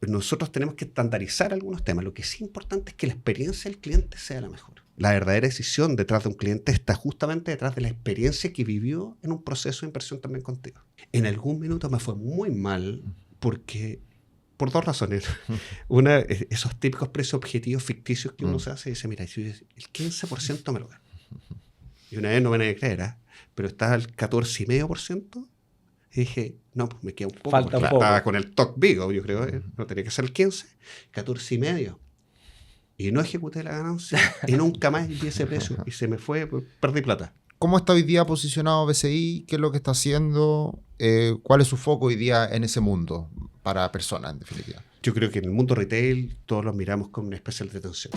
Pero nosotros tenemos que estandarizar algunos temas. Lo que sí es importante es que la experiencia del cliente sea la mejor. La verdadera decisión detrás de un cliente está justamente detrás de la experiencia que vivió en un proceso de inversión también contigo. En algún minuto me fue muy mal porque, por dos razones. Una, esos típicos precios objetivos ficticios que uno se hace y dice, mira, si el 15% me lo da. Y una vez no me van a creer, pero está al 14,5%. Y dije, no, pues me queda un poco. Falta un poco. Estaba con el TOC Vigo, yo creo, no tenía que ser el 15, 14,5. Y no ejecuté la ganancia y nunca más vi ese precio. Y se me fue, pues, perdí plata. ¿Cómo está hoy día posicionado BCI? ¿Qué es lo que está haciendo? ¿Cuál es su foco hoy día en ese mundo para personas, en definitiva? Yo creo que en el mundo retail todos los miramos con una especial detención.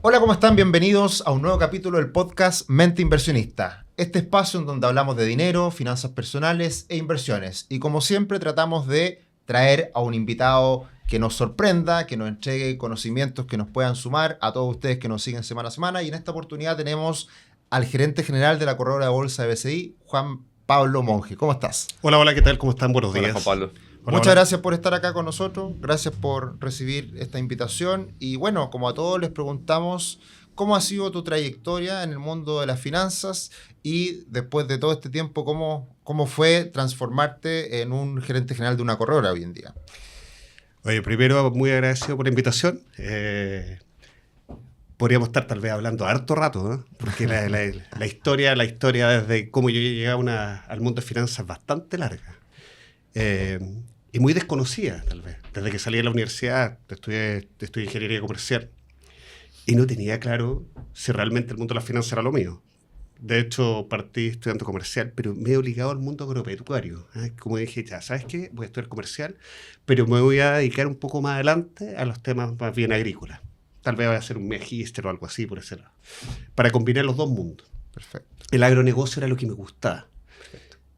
Hola, ¿cómo están? Bienvenidos a un nuevo capítulo del podcast Mente Inversionista. Este espacio en donde hablamos de dinero, finanzas personales e inversiones. Y como siempre tratamos de traer a un invitado que nos sorprenda, que nos entregue conocimientos que nos puedan sumar a todos ustedes que nos siguen semana a semana. Y en esta oportunidad tenemos al gerente general de la corredora de bolsa de BCI, Juan Pablo Monge. ¿Cómo estás? Hola, ¿qué tal? ¿Cómo están? Buenos días. Hola, Juan Pablo. Muchas gracias por estar acá con nosotros, gracias por recibir esta invitación y bueno, como a todos les preguntamos, ¿cómo ha sido tu trayectoria en el mundo de las finanzas y después de todo este tiempo, cómo fue transformarte en un gerente general de una corredora hoy en día? Oye, primero muy agradecido por la invitación. Podríamos estar tal vez hablando harto rato, ¿no? Porque la historia desde cómo yo llegué al mundo de finanzas es bastante larga. Y muy desconocida, tal vez. Desde que salí de la universidad, estudié ingeniería comercial y no tenía claro si realmente el mundo de las finanzas era lo mío. De hecho, partí estudiando comercial, pero me he obligado al mundo agropecuario. Como dije, ya, ¿sabes qué? Voy a estudiar comercial, pero me voy a dedicar un poco más adelante a los temas más bien agrícolas. Tal vez voy a hacer un magíster o algo así por ese lado, para combinar los dos mundos. Perfecto. El agronegocio era lo que me gustaba.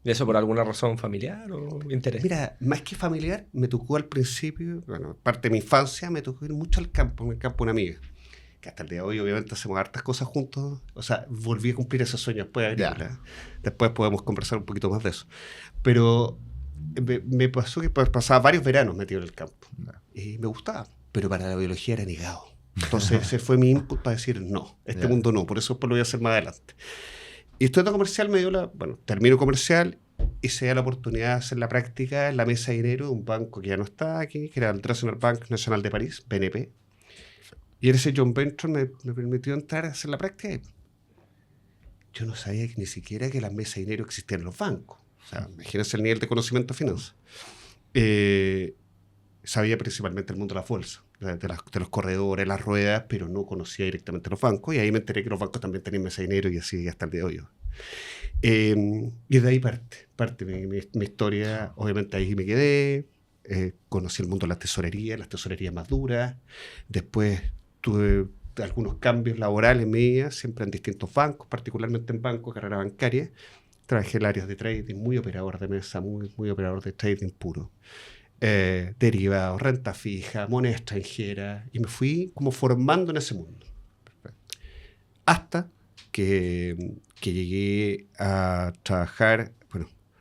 ¿Y eso por alguna razón familiar o interés? Mira, más que familiar, me tocó al principio, bueno, parte de mi infancia, me tocó ir mucho al campo, en el campo de una amiga. Que hasta el día de hoy, obviamente, hacemos hartas cosas juntos. O sea, volví a cumplir ese sueño después de agrícola. Después podemos conversar un poquito más de eso. Pero me pasó que pasaba varios veranos metido en el campo. Y me gustaba, pero para la biología era negado. Entonces, ese fue mi input para decir, no, mundo no, por eso lo voy a hacer más adelante. Y estudiando comercial termino comercial y se da la oportunidad de hacer la práctica en la mesa de dinero de un banco que ya no está aquí, que era el National Bank National de París, BNP. Y en ese John Venture me permitió entrar a hacer la práctica. Yo no sabía ni siquiera que las mesas de dinero existían en los bancos. O sea, imagínense el nivel de conocimiento de finanzas. Sabía principalmente el mundo de las bolsas, de los corredores, las ruedas, pero no conocía directamente los bancos. Y ahí me enteré que los bancos también tenían mesa de dinero y así hasta el día de hoy. Y de ahí parte mi historia. Obviamente ahí me quedé. Conocí el mundo de las tesorerías más duras. Después tuve algunos cambios laborales en mi vida, siempre en distintos bancos, particularmente en bancos, carrera bancaria. Trabajé en áreas de trading, muy operador de mesa, muy operador de trading puro. Derivados, renta fija, moneda extranjera, y me fui como formando en ese mundo. Perfecto. Hasta que llegué a trabajar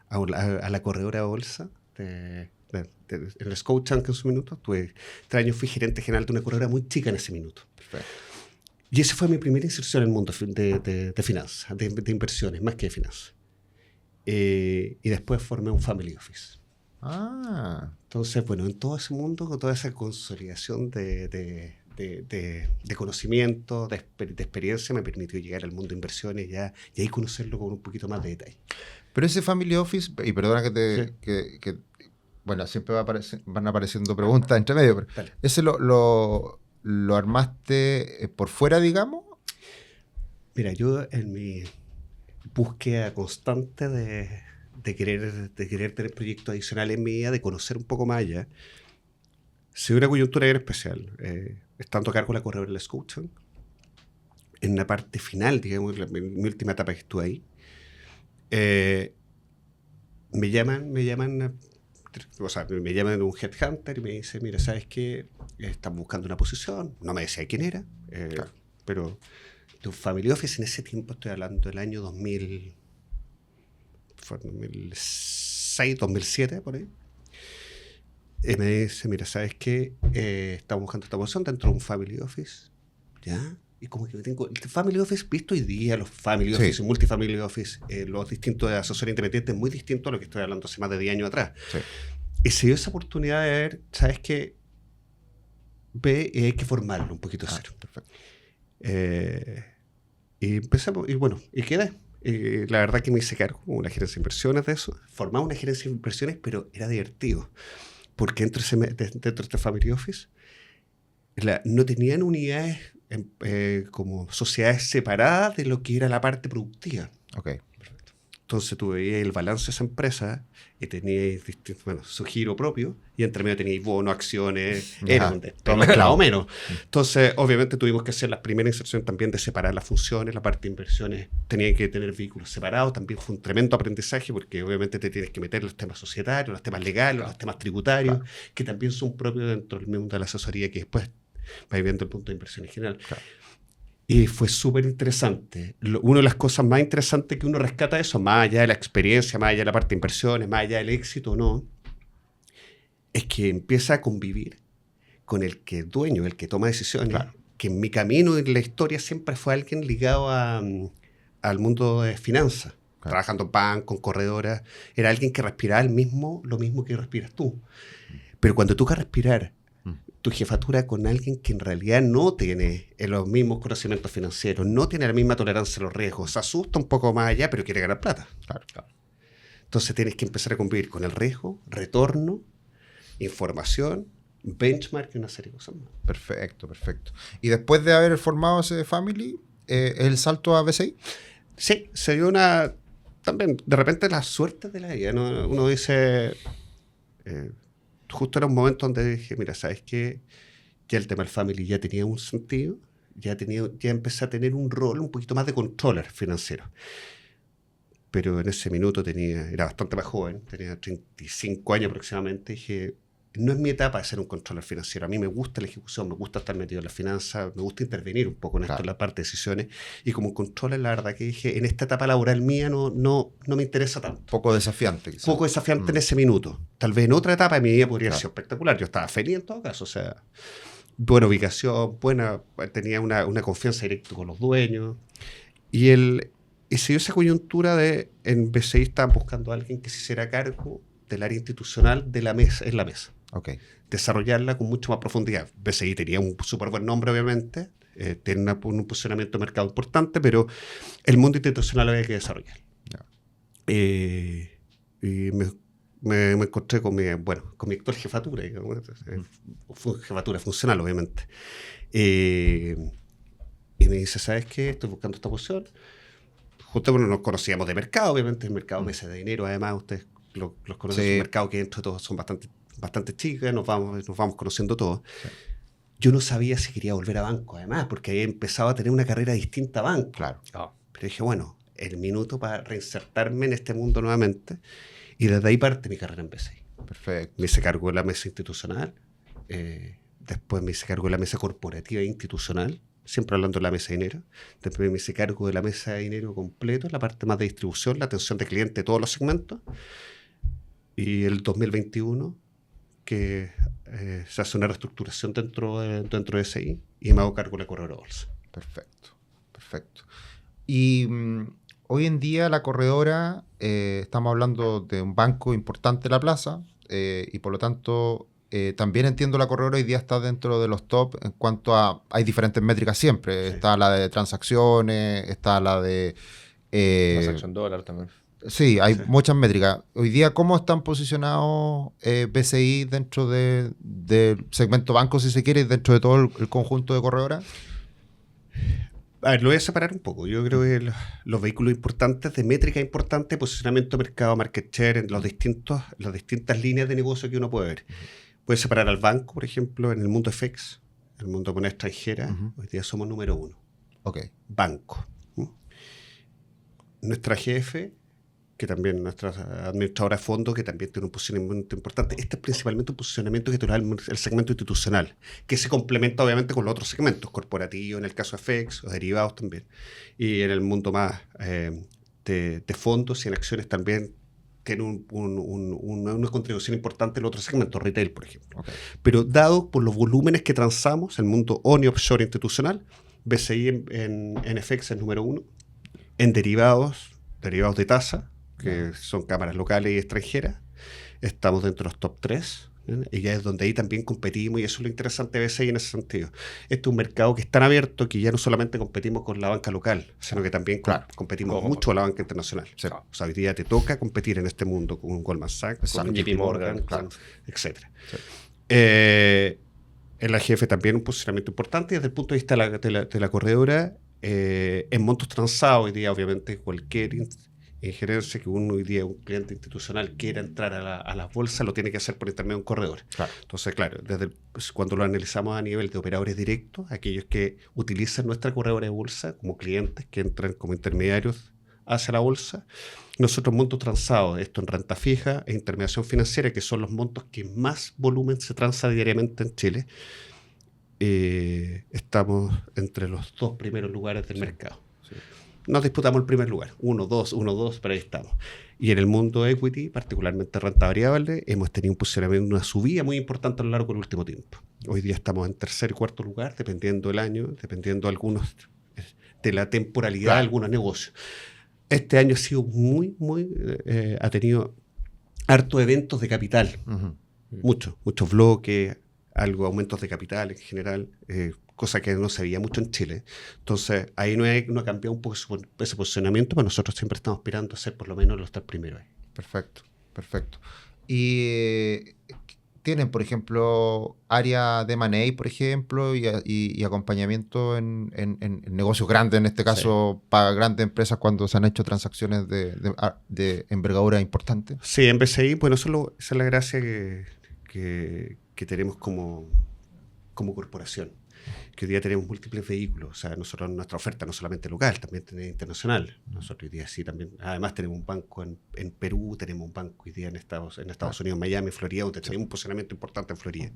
a la corredora de bolsa en el Scotiabank en su minuto. Tuve 3 años, fui gerente general de una corredora muy chica en ese minuto. Perfecto. Y esa fue mi primera inserción en el mundo de finanzas, de inversiones, más que de finanzas. Y después formé un family office. Entonces, en todo ese mundo, con toda esa consolidación de conocimiento, de experiencia, me permitió llegar al mundo de inversiones y ahí conocerlo con un poquito más de detalle. Pero ese family office, y perdona siempre van apareciendo preguntas entre medio, pero Dale. ¿ese lo armaste por fuera, digamos? Mira, yo en mi búsqueda constante de querer tener proyectos adicionales en mi vida, de conocer un poco más allá, se dio una coyuntura bien especial. Estando a cargo de la corredora del Scotiabank, en la parte final, digamos, mi última etapa que estuve ahí, me llaman de un headhunter y me dice, mira, ¿sabes qué? Están buscando una posición. No me decía quién era, claro. Pero de un family office en ese tiempo, estoy hablando del año 2006, 2006, 2007, por ahí. Me dice, mira, ¿sabes qué? Estamos buscando esta posición dentro de un family office, ¿ya? Y como que tengo el family office visto hoy día, los family office y multifamily office, los distintos de asesoría independiente, es muy distinto a lo que estoy hablando hace más de 10 años atrás. Sí. Y se dio esa oportunidad de ver, ¿sabes qué? Ve, hay que formarlo un poquito de cero. Perfecto. Y empezamos, y bueno, y quedé. La verdad que me hice cargo como una gerencia de inversiones de eso. Formaba una gerencia de inversiones, pero era divertido. Porque dentro de este family office no tenían unidades como sociedades separadas de lo que era la parte productiva. Ok. Entonces tú veías el balance de esa empresa y teníais su giro propio, y entre medio teníais bonos, acciones, era todo mezclado menos. Entonces, obviamente tuvimos que hacer la primera inserción también de separar las funciones, la parte de inversiones tenía que tener vehículos separados, también fue un tremendo aprendizaje porque obviamente te tienes que meter los temas societarios, los temas legales, los temas tributarios, que también son propios dentro del mundo de la asesoría, que después vais viendo el punto de inversión en general. Claro. Y fue súper interesante. Una de las cosas más interesantes que uno rescata de eso, más allá de la experiencia, más allá de la parte de inversiones, más allá del éxito o no, es que empieza a convivir con el que es dueño, el que toma decisiones, claro, que en mi camino en la historia siempre fue alguien ligado al mundo de finanzas, claro, trabajando en banco, en corredoras. Era alguien que respiraba lo mismo que respiras tú. Pero cuando toca respirar tu jefatura con alguien que en realidad no tiene los mismos conocimientos financieros, no tiene la misma tolerancia a los riesgos, se asusta un poco más allá, pero quiere ganar plata. Claro. Entonces tienes que empezar a convivir con el riesgo, retorno, información, benchmark y una serie de cosas más. Perfecto, perfecto. ¿Y después de haber formado ese family, el salto a BCI? Sí, se dio también, de repente, la suerte de la vida, ¿no? Uno dice... justo era un momento donde dije, mira, ¿sabes qué? Ya el tema del family ya tenía un sentido, ya empecé a tener un rol un poquito más de controller financiero. Pero en ese minuto era bastante más joven, tenía 35 años aproximadamente, y dije, no es mi etapa de ser un controller financiero. A mí me gusta la ejecución, me gusta estar metido en la finanza, me gusta intervenir un poco en esto, en la parte de decisiones. Y como controller, la verdad que dije, en esta etapa laboral mía no me interesa tanto. Poco desafiante. Quizás. Poco desafiante en ese minuto. Tal vez en otra etapa de mi vida podría ser espectacular. Yo estaba feliz en todo caso. O sea, buena ubicación, tenía una confianza directa con los dueños. Y se dio esa coyuntura en BCI estaban buscando a alguien que se hiciera cargo del área institucional en la mesa. Okay. Desarrollarla con mucho más profundidad. BCI tenía un súper buen nombre, obviamente, tiene un posicionamiento de mercado importante, pero el mundo institucional había que desarrollar. Yeah. Y me encontré con mi actual jefatura, jefatura funcional, obviamente. Y me dice, ¿sabes qué? Estoy buscando esta posición. Justo nos conocíamos de mercado, obviamente, el mercado mesa de dinero, además, ustedes los conocen, sí. Es un mercado que dentro de todos son bastante chicas, nos vamos conociendo todos. Sí. Yo no sabía si quería volver a banco, además, porque había empezado a tener una carrera distinta a banco. Claro. Pero dije, bueno, el minuto para reinsertarme en este mundo nuevamente, y desde ahí parte mi carrera en BCI. Perfecto. Me hice cargo de la mesa institucional, después me hice cargo de la mesa corporativa e institucional, siempre hablando de la mesa de dinero. Después me hice cargo de la mesa de dinero completo, la parte más de distribución, la atención de cliente de todos los segmentos. Y el 2021, que se hace una reestructuración dentro de BCI, y me hago cargo de la corredora bolsa. Perfecto, perfecto. Y hoy en día la corredora, estamos hablando de un banco importante en la plaza, y por lo tanto también entiendo la corredora hoy día está dentro de los top en cuanto a... Hay diferentes métricas siempre. Sí. Está la de transacciones, está la de... transacción dólar también. Sí, hay muchas métricas. Hoy día, ¿cómo están posicionados BCI dentro del segmento banco, si se quiere, dentro de todo el conjunto de corredoras? A ver, lo voy a separar un poco. Yo creo que los vehículos importantes, de métrica importante, posicionamiento de mercado, market share, en las distintas líneas de negocio que uno puede ver. Puede separar al banco, por ejemplo, en el mundo FX, en el mundo de moneda extranjera. Hoy día somos número 1. Okay. Banco. Nuestra jefe, que también nuestra administradora de fondos, que también tiene un posicionamiento importante. Este es principalmente un posicionamiento que tiene el segmento institucional, que se complementa obviamente con los otros segmentos, corporativos, en el caso de FX, o derivados también. Y en el mundo más de fondos y en acciones también tiene una contribución importante en otro segmento, retail, por ejemplo. Ok. Pero dado por los volúmenes que transamos, el mundo on y offshore institucional, BCI en FX es número 1. En derivados de tasa, que son cámaras locales y extranjeras, estamos dentro de los top 3. Y ya es donde ahí también competimos, y eso es lo interesante de BCI en ese sentido. Este es un mercado que es tan abierto que ya no solamente competimos con la banca local, sino que también competimos mucho con la banca internacional. Sí. O sea, hoy día te toca competir en este mundo con un Goldman Sachs, con un JP Morgan, claro. etc. Sí. En la GF también un posicionamiento importante, y desde el punto de vista de la corredora, en montos transados, hoy día obviamente cualquier injerencia que uno hoy día, un cliente institucional, quiera entrar a las bolsas, lo tiene que hacer por intermedio de un corredor. Claro. Entonces, claro, cuando lo analizamos a nivel de operadores directos, aquellos que utilizan nuestra corredora de bolsa como clientes que entran como intermediarios hacia la bolsa, nosotros montos transados, esto en renta fija e intermediación financiera, que son los montos que más volumen se transa diariamente en Chile, estamos entre los 2 primeros lugares del mercado. Sí. Nos disputamos el primer lugar, 1-2, pero ahí estamos. Y en el mundo equity, particularmente renta variable, hemos tenido un posicionamiento, una subida muy importante a lo largo del último tiempo. Hoy día estamos en tercer y cuarto lugar, dependiendo del año, dependiendo algunos de la temporalidad de algunos negocios. Este año ha sido ha tenido hartos eventos de capital, Ujú. muchos bloques, aumentos de capital en general, cosa que no se veía mucho en Chile. Entonces, ahí no ha cambiado un poco ese posicionamiento, pero nosotros siempre estamos aspirando a ser por lo menos los 3 primeros. Perfecto. Y tienen, por ejemplo, área de M&A, por ejemplo, y acompañamiento en negocios grandes, en este caso, para grandes empresas cuando se han hecho transacciones de envergadura importante. Sí, en BCI, bueno, esa es la gracia que tenemos como corporación, que hoy día tenemos múltiples vehículos. O sea, nosotros nuestra oferta no solamente local, también tenemos internacional. Nosotros hoy día sí también, además tenemos un banco en Perú, tenemos un banco hoy día en Estados Unidos, Miami, Florida, donde tenemos un posicionamiento importante en Florida.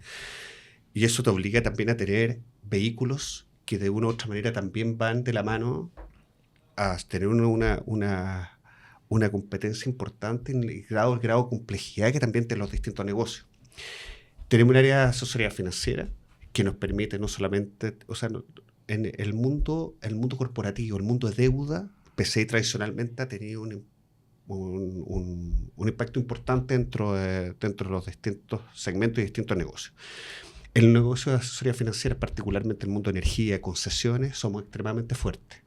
Y eso te obliga también a tener vehículos que de una u otra manera también van de la mano a tener una competencia importante en el grado de complejidad que también tienen los distintos negocios. Tenemos un área de asesoría financiera que nos permite no solamente, o sea, en el mundo corporativo, el mundo de deuda, PCI tradicionalmente ha tenido un impacto importante dentro de los distintos segmentos y distintos negocios. En el negocio de asesoría financiera, particularmente el mundo de energía, concesiones, somos extremadamente fuertes.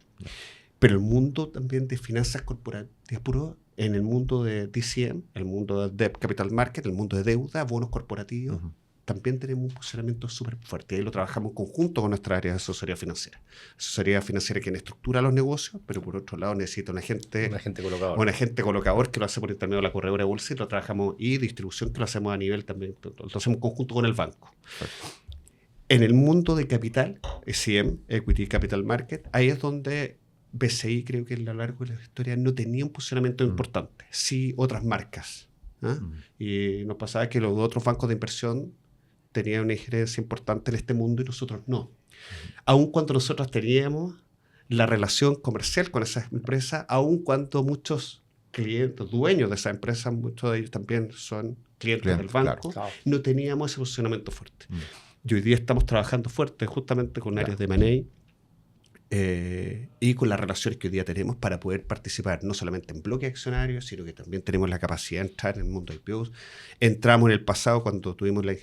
Pero el mundo también de finanzas corporativas puro, en el mundo de DCM, el mundo de Debt Capital Market, el mundo de deuda, bonos corporativos, también tenemos un posicionamiento súper fuerte. Ahí lo trabajamos en conjunto con nuestra área de asesoría financiera. Asesoría financiera quien estructura los negocios, pero por otro lado necesita un agente colocador que lo hace por intermedio de la corredora de bolsa, y lo trabajamos, y distribución que lo hacemos a nivel también, lo hacemos en conjunto con el banco. Perfecto. En el mundo de capital, ECM, Equity Capital Market, ahí es donde BCI, creo que a lo largo de la historia no tenía un posicionamiento importante. Sí, otras marcas. Y nos pasaba que los otros bancos de inversión tenían una injerencia importante en este mundo y nosotros no. Aun cuando nosotros teníamos la relación comercial con esas empresas, aun cuando muchos clientes, dueños de esas empresas, muchos de ellos también son clientes del banco, no teníamos ese posicionamiento fuerte. Y hoy día estamos trabajando fuerte justamente con áreas de M&A, y con las relaciones que hoy día tenemos para poder participar no solamente en bloques accionarios, sino que también tenemos la capacidad de entrar en el mundo de IPOs. Entramos en el pasado cuando tuvimos la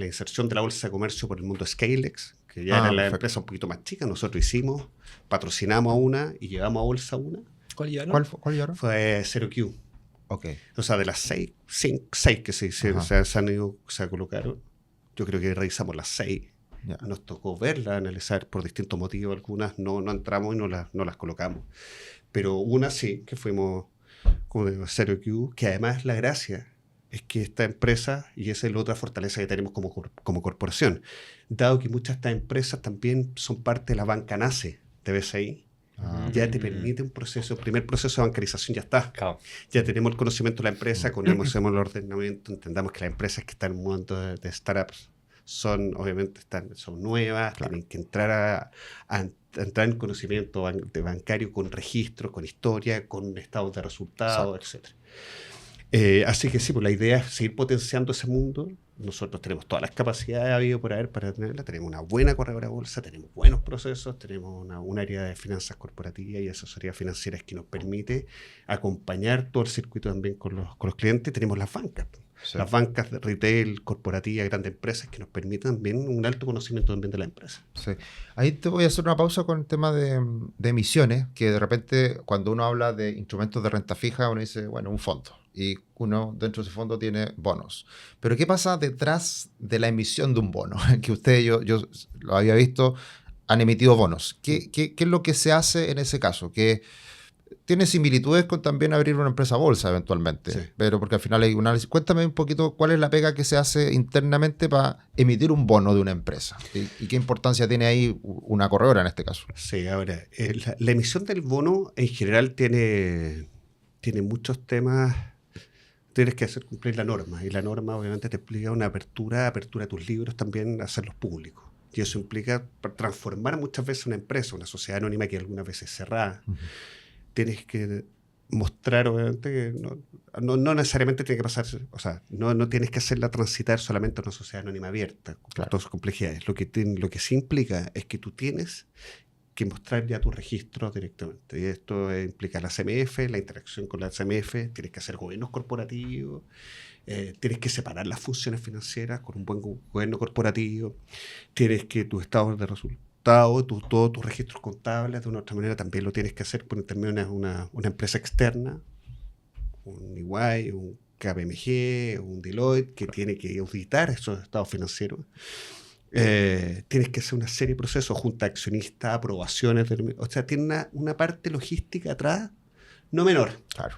inserción de la bolsa de comercio por el mundo de Scalex, que ya era la empresa un poquito más chica. Nosotros patrocinamos a una y llevamos a bolsa una. ¿Cuál llevaron? ¿Cuál llevaron? Fue 0Q. Okay. O sea, de las 6 que se colocaron, yo creo que revisamos las 6. Yeah. Nos tocó verla, analizar por distintos motivos. Algunas no entramos y no las colocamos. Pero una sí, que fuimos como de 0Q, que además la gracia es que esta empresa, y esa es la otra fortaleza que tenemos como corporación, dado que muchas de estas empresas también son parte de la banca NACE de BCI, ya te permite un primer proceso de bancarización, ya está. Ya tenemos el conocimiento de la empresa, conocemos el ordenamiento, entendamos que las empresas que están en el mundo de startups son nuevas, tienen que entrar entrar en conocimiento de bancario con registro, con historia, con estados de resultados, etc. Así que sí, pues la idea es seguir potenciando ese mundo. Nosotros tenemos todas las capacidades habido por haber para tenerla. Tenemos una buena corredora de bolsa, tenemos buenos procesos, tenemos un área de finanzas corporativas y asesoría financiera que nos permite acompañar todo el circuito también con los clientes. Tenemos las bancas. Sí. Las bancas de retail, corporativas, grandes empresas que nos permitan también un alto conocimiento también de la empresa. Sí. Ahí te voy a hacer una pausa con el tema de emisiones, que de repente cuando uno habla de instrumentos de renta fija, uno dice, bueno, un fondo. Y uno dentro de ese fondo tiene bonos. Pero ¿qué pasa detrás de la emisión de un bono? Que ustedes, yo lo había visto, han emitido bonos. ¿Qué es lo que se hace en ese caso? Que tiene similitudes con también abrir una empresa bolsa eventualmente, Sí. pero porque al final hay un análisis. Cuéntame un poquito cuál es la pega que se hace internamente para emitir un bono de una empresa y qué importancia tiene ahí una corredora en este caso. Sí, ahora, la emisión del bono en general tiene muchos temas. Tienes que hacer cumplir la norma, y la norma obviamente te implica una apertura de tus libros también, hacerlos públicos. Y eso implica transformar muchas veces una empresa, una sociedad anónima que algunas veces es cerrada. Tienes que mostrar, obviamente, que no necesariamente tiene que pasar, o sea, no tienes que hacerla transitar solamente a una sociedad anónima abierta, con Claro. todas sus complejidades. Lo que sí implica es que tú tienes que mostrar ya tus registros directamente. Y esto implica la CMF, la interacción con la CMF, tienes que hacer gobiernos corporativos, tienes que separar las funciones financieras con un buen gobierno corporativo, tienes que tus estados de resultados, todos tus registros contables, de una u otra manera también lo tienes que hacer por intermedio de una empresa externa, un EY, un KPMG, un Deloitte, que tiene que auditar esos estados financieros. Tienes que hacer una serie de procesos, junta de accionistas, aprobaciones, o sea, tiene una parte logística atrás no menor. Claro.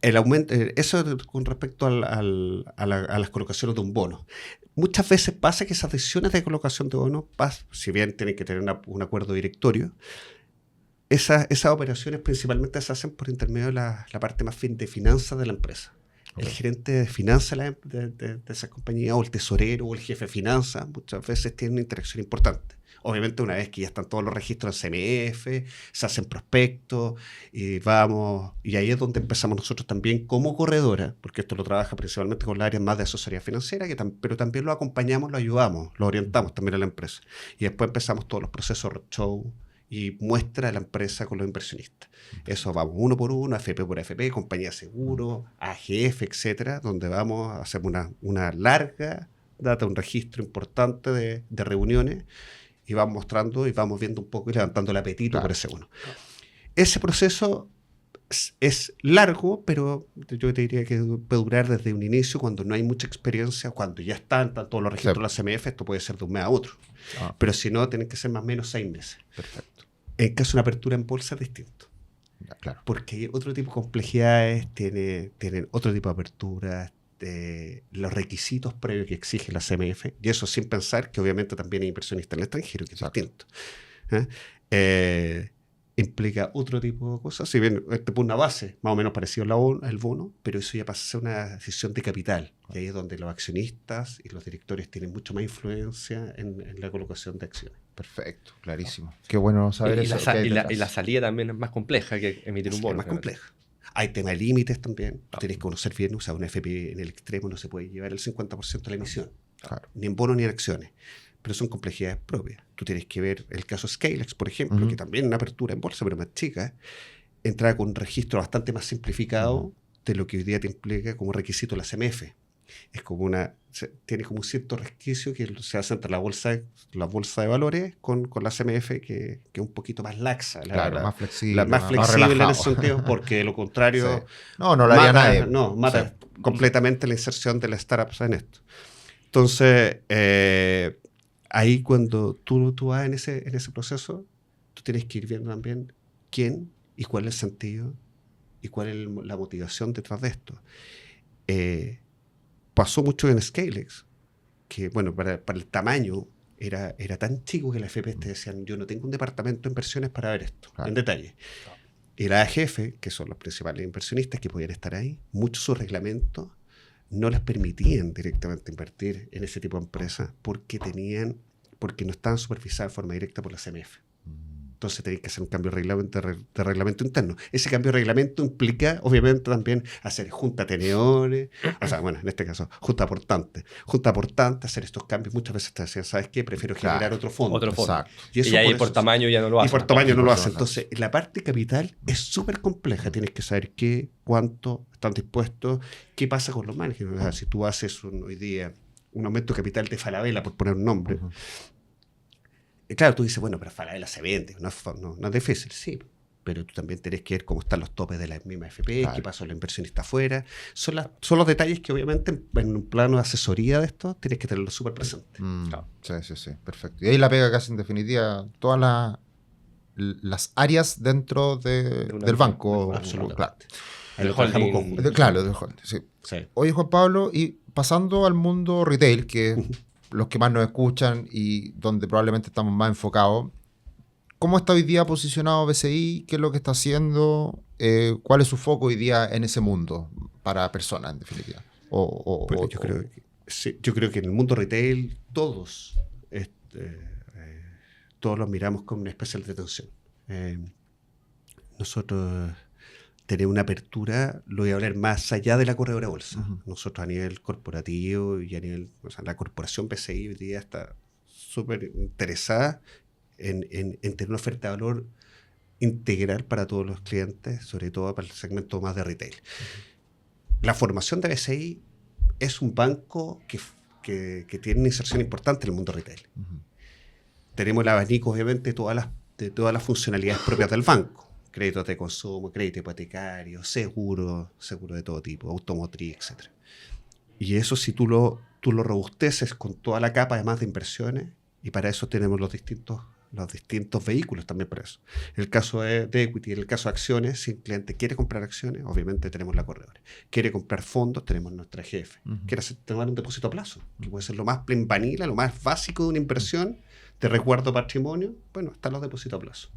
El aumento, eso con respecto a las colocaciones de un bono. Muchas veces pasa que esas decisiones de colocación de bonos, si bien tienen que tener un acuerdo directorio, esas operaciones principalmente se hacen por intermedio de la parte más de finanzas de la empresa. El gerente de finanzas de esa compañía, o el tesorero, o el jefe de finanzas, muchas veces tienen una interacción importante. Obviamente, una vez que ya están todos los registros en CMF, se hacen prospectos, y ahí es donde empezamos nosotros también como corredora, porque esto lo trabaja principalmente con las áreas más de asesoría financiera, pero también lo acompañamos, lo ayudamos, lo orientamos también a la empresa. Y después empezamos todos los procesos roadshow y muestra a la empresa con los inversionistas. Eso vamos uno por uno, AFP por AFP, compañía de seguro, AGF, etcétera, donde vamos a hacer una larga data, un registro importante de reuniones, y vamos mostrando y vamos viendo un poco y levantando el apetito por ese bono. Ese proceso es largo, pero yo te diría que puede durar desde un inicio, cuando no hay mucha experiencia, cuando ya están todos los registros de la CMF, esto puede ser de un mes a otro. Pero si no, tienen que ser más o menos 6 meses. Perfecto. En caso de una apertura en bolsa es distinto. Claro. Porque hay otro tipo de complejidades, tienen otro tipo de aperturas, los requisitos previos que exige la CMF, y eso sin pensar que obviamente también hay inversionistas en el extranjero, que es distinto. Implica otro tipo de cosas. Si bien te pone una base más o menos parecida al bono, pero eso ya pasa a ser una decisión de capital. Y ahí es donde los accionistas y los directores tienen mucho más influencia en la colocación de acciones. Perfecto, clarísimo. Qué bueno saber eso. Y la salida también es más compleja que emitir un bono. Es más compleja. Hay temas de límites también. Tú tienes que conocer bien, o sea, una FP en el extremo no se puede llevar el 50% de la emisión. Claro. Ni en bonos ni en acciones. Pero son complejidades propias. Tú tienes que ver el caso Scalex, por ejemplo, que también es una apertura en bolsa, pero más chica, entra con un registro bastante más simplificado de lo que hoy día te implica como requisito la CMF. Es como tiene como un cierto resquicio que se hace entre la bolsa de valores con la CMF, que es un poquito más laxa. Más flexible. Más flexible en ese sentido, porque de lo contrario... Sí. No lo haría nadie. No, mata completamente la inserción de las startups en esto. Entonces, ahí cuando tú vas en ese proceso, tú tienes que ir viendo también quién y cuál es el sentido y cuál es la motivación detrás de esto. Pasó mucho en Scalex, que bueno, para el tamaño era tan chico que las FP te decían, yo no tengo un departamento de inversiones para ver esto en detalle. Y la AGF, que son los principales inversionistas que podían estar ahí, muchos de sus reglamentos no les permitían directamente invertir en ese tipo de empresas porque no estaban supervisadas de forma directa por la CMF. Entonces tenéis que hacer un cambio de reglamento interno. Ese cambio de reglamento implica, obviamente, también hacer junta tenedores, o sea, bueno, en este caso, junta aportante, hacer estos cambios. Muchas veces te decían, ¿sabes qué? Prefiero generar otro fondo. Otro fondo. Exacto. Y eso Y ahí por tamaño ya no lo hacen. Y por tamaño no lo hacen. Entonces, la parte capital es súper compleja. Tienes que saber qué, cuánto están dispuestos, qué pasa con los managers. O sea, si tú haces hoy día un aumento de capital de Falabella, por poner un nombre, claro, tú dices, bueno, pero Falabella se vende, no es difícil, sí. Pero tú también tenés que ver cómo están los topes de la misma FP, qué pasa con la inversionista afuera. Son los detalles que obviamente en un plano de asesoría de esto tienes que tenerlo súper presente. Claro. Sí, perfecto. Y ahí la pega casi en definitiva todas las áreas dentro del banco. Absolutamente. Claro. Ahí lo holding. trabajamos conjunto. Claro, del holding, sí. Sí. Oye, Juan Pablo, y pasando al mundo retail, que es los que más nos escuchan y donde probablemente estamos más enfocados, ¿cómo está hoy día posicionado BCI? ¿Qué es lo que está haciendo? ¿Cuál es su foco hoy día en ese mundo para personas, en definitiva? Yo creo que en el mundo retail todos los miramos con una especial atención. Nosotros tenemos una apertura, lo voy a hablar más allá de la corredora de bolsa. Nosotros a nivel corporativo y a nivel, o sea, la corporación BCI hoy día está súper interesada en tener una oferta de valor integral para todos los clientes, sobre todo para el segmento más de retail. La formación de BCI es un banco que tiene una inserción importante en el mundo retail. Tenemos el abanico, obviamente, de todas las funcionalidades propias del banco. Créditos de consumo, crédito hipotecario, seguro de todo tipo, automotriz, etc. Y eso si tú lo robusteces con toda la capa además de inversiones, y para eso tenemos los distintos vehículos también para eso. En el caso de equity, en el caso de acciones, si el cliente quiere comprar acciones, obviamente tenemos la corredora. Quiere comprar fondos, tenemos nuestra jefe. Quiere tomar un depósito a plazo, que puede ser lo más plain vanilla, lo más básico de una inversión, de resguardo patrimonio, bueno, están los depósitos a plazo.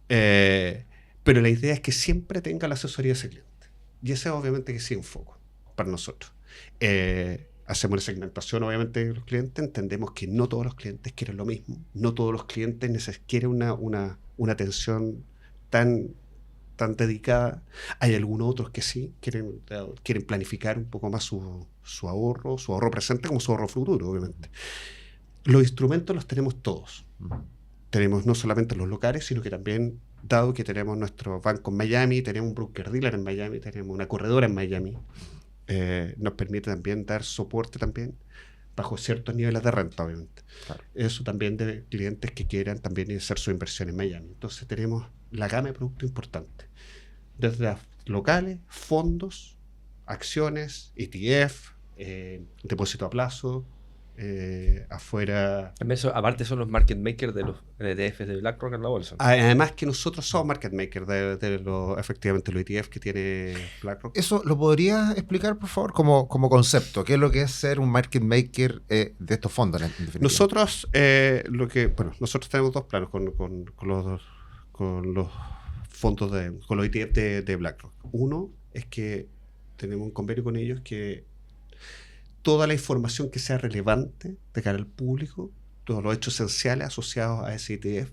Pero la idea es que siempre tenga la asesoría de ese cliente. Y ese es obviamente que sí un foco para nosotros. Hacemos una segmentación obviamente de los clientes, entendemos que no todos los clientes quieren lo mismo, no todos los clientes quieren una atención tan dedicada. Hay algunos otros que sí quieren planificar un poco más su ahorro presente como su ahorro futuro, obviamente. Los instrumentos los tenemos todos. Tenemos no solamente los locales, sino que también, dado que tenemos nuestro banco en Miami, tenemos un broker dealer en Miami, tenemos una corredora en Miami, nos permite también dar soporte también bajo ciertos niveles de renta, obviamente. Claro. Eso también de clientes que quieran también hacer su inversión en Miami. Entonces tenemos la gama de productos importantes, desde locales, fondos, acciones, ETF, depósito a plazo, afuera. Aparte son los market makers de los ETFs de BlackRock en la bolsa. Además que nosotros somos market makers efectivamente los ETF que tiene BlackRock. ¿Eso lo podrías explicar, por favor, como concepto? ¿Qué es lo que es ser un market maker de estos fondos? Nosotros nosotros tenemos dos planos con los fondos con los ETF de BlackRock. Uno es que tenemos un convenio con ellos que toda la información que sea relevante de cara al público, todos los hechos esenciales asociados a ese ETF,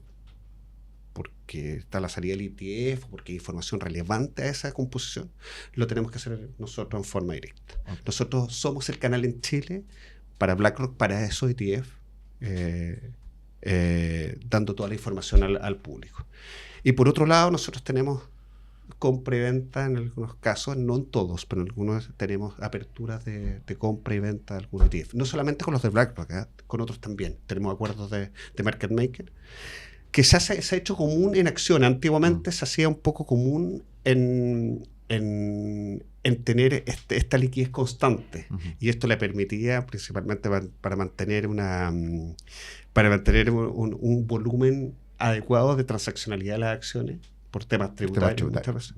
porque está la salida del ETF, porque hay información relevante a esa composición, lo tenemos que hacer nosotros en forma directa. Okay. Nosotros somos el canal en Chile para BlackRock, para esos ETF, dando toda la información al público. Y por otro lado, nosotros tenemos compra y venta en algunos casos, no en todos, pero en algunos tenemos aperturas de compra y venta de algunos ETF. No solamente con los de BlackRock, con otros también. Tenemos acuerdos de market maker que se ha hecho común en acción. Antiguamente se hacía un poco común en tener esta liquidez constante. Y esto le permitía principalmente para mantener un volumen adecuado de transaccionalidad de las acciones por temas tributarios, muchas veces.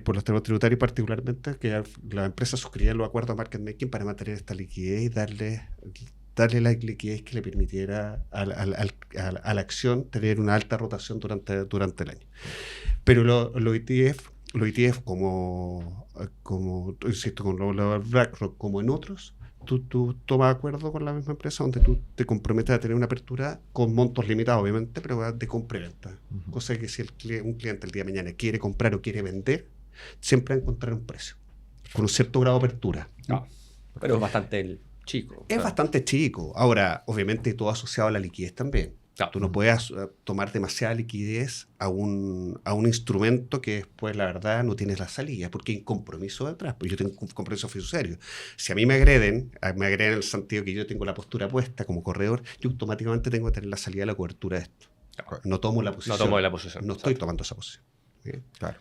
Por los temas tributarios particularmente, que las empresas suscribían los acuerdos de market making para mantener esta liquidez y darle la liquidez que le permitiera a la acción tener una alta rotación durante el año. Pero los ETF como insisto, con los BlackRock como en otros, tú tomas acuerdo con la misma empresa donde tú te comprometes a tener una apertura con montos limitados, obviamente, pero de compra y venta. Cosa que si un cliente el día de mañana quiere comprar o quiere vender, siempre va a encontrar un precio, con un cierto grado de apertura. No, pero es bastante chico. Es bastante chico. Ahora, obviamente, todo asociado a la liquidez también. Claro. Tú no puedes tomar demasiada liquidez a un instrumento que después, la verdad, no tienes la salida, porque hay un compromiso detrás. Pues yo tengo un compromiso fiduciario. Si a mí me agreden en el sentido que yo tengo la postura puesta como corredor, yo automáticamente tengo que tener la salida de la cobertura de esto. Claro. No tomo la posición. No tomo la posición. No estoy tomando esa posición. ¿Sí? Claro.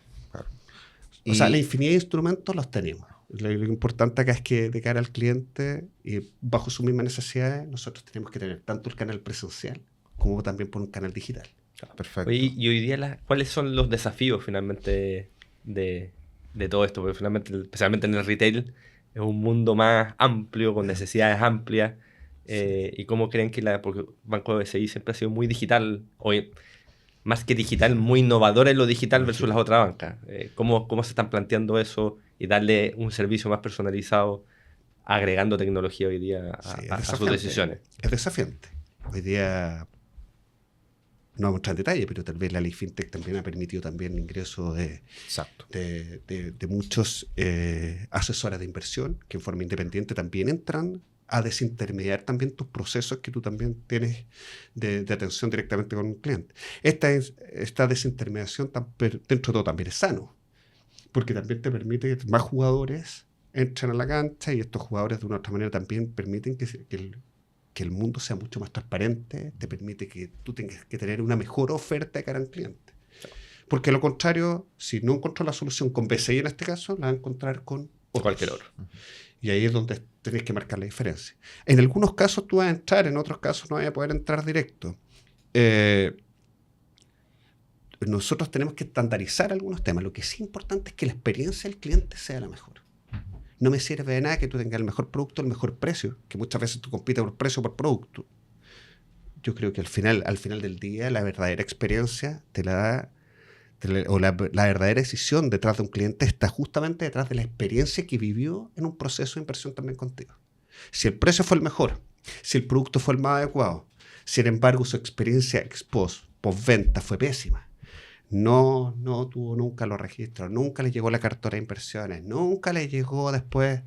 O sea, la infinidad de instrumentos los tenemos. Lo importante acá es que de cara al cliente y bajo sus mismas necesidades, nosotros tenemos que tener tanto el canal presencial como también por un canal digital. Perfecto. Oye, y hoy día, ¿cuáles son los desafíos finalmente de todo esto? Porque finalmente, especialmente en el retail, es un mundo más amplio, con necesidades amplias. ¿Y cómo creen que porque Banco BCI siempre ha sido muy digital, hoy más que digital, muy innovador en lo digital versus las otras bancas? ¿Cómo se están planteando eso y darle un servicio más personalizado, agregando tecnología hoy día a sus decisiones? Es desafiante. Hoy día, no vamos a entrar en detalle, pero tal vez la ley FinTech también ha permitido también el ingreso de muchos asesores de inversión que en forma independiente también entran a desintermediar también tus procesos que tú también tienes de atención directamente con un cliente. Esta desintermediación dentro de todo también es sano, porque también te permite que más jugadores entren a la cancha y estos jugadores de una u otra manera también permiten que el mundo sea mucho más transparente, te permite que tú tengas que tener una mejor oferta de cara al cliente. Porque lo contrario, si no encontró la solución con BCI en este caso, la va a encontrar con otros. Cualquier otro. Y ahí es donde tenés que marcar la diferencia. En algunos casos tú vas a entrar, en otros casos no vas a poder entrar directo. Nosotros tenemos que estandarizar algunos temas. Lo que sí es importante es que la experiencia del cliente sea la mejor. No me sirve de nada que tú tengas el mejor producto, el mejor precio, que muchas veces tú compites por precio por producto. Yo creo que al final del día la verdadera experiencia la verdadera decisión detrás de un cliente está justamente detrás de la experiencia que vivió en un proceso de inversión también contigo. Si el precio fue el mejor, si el producto fue el más adecuado, sin embargo su experiencia postventa fue pésima, no tuvo nunca los registros, nunca le llegó la cartera de inversiones, nunca le llegó después,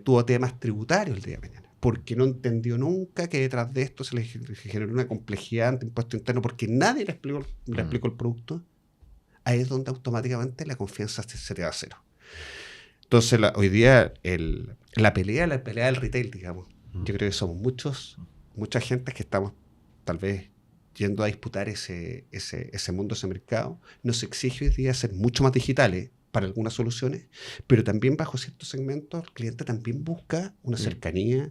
tuvo temas tributarios el día de mañana, porque no entendió nunca que detrás de esto se le generó una complejidad ante impuesto interno, porque nadie le explicó el producto. Ahí es donde automáticamente la confianza se te va a cero. Entonces, hoy día, la pelea del retail, digamos, yo creo que somos mucha gente que estamos tal vez yendo a disputar ese mundo, ese mercado. Nos exige hoy día ser mucho más digitales para algunas soluciones, pero también bajo ciertos segmentos el cliente también busca una cercanía,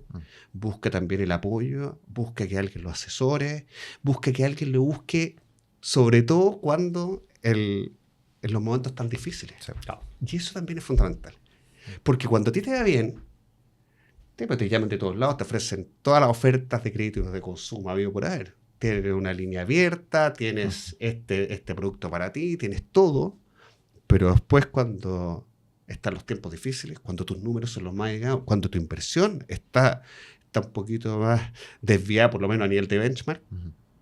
busca también el apoyo, busca que alguien lo asesore, busca que alguien lo busque, sobre todo cuando en los momentos tan difíciles. Sí. Y eso también es fundamental. Porque cuando a ti te va bien, te llaman de todos lados, te ofrecen todas las ofertas de créditos de consumo habido por haber. Tienes una línea abierta, tienes este producto para ti, tienes todo, pero después cuando están los tiempos difíciles, cuando tus números son los más llegados, cuando tu inversión está un poquito más desviada, por lo menos a nivel de benchmark,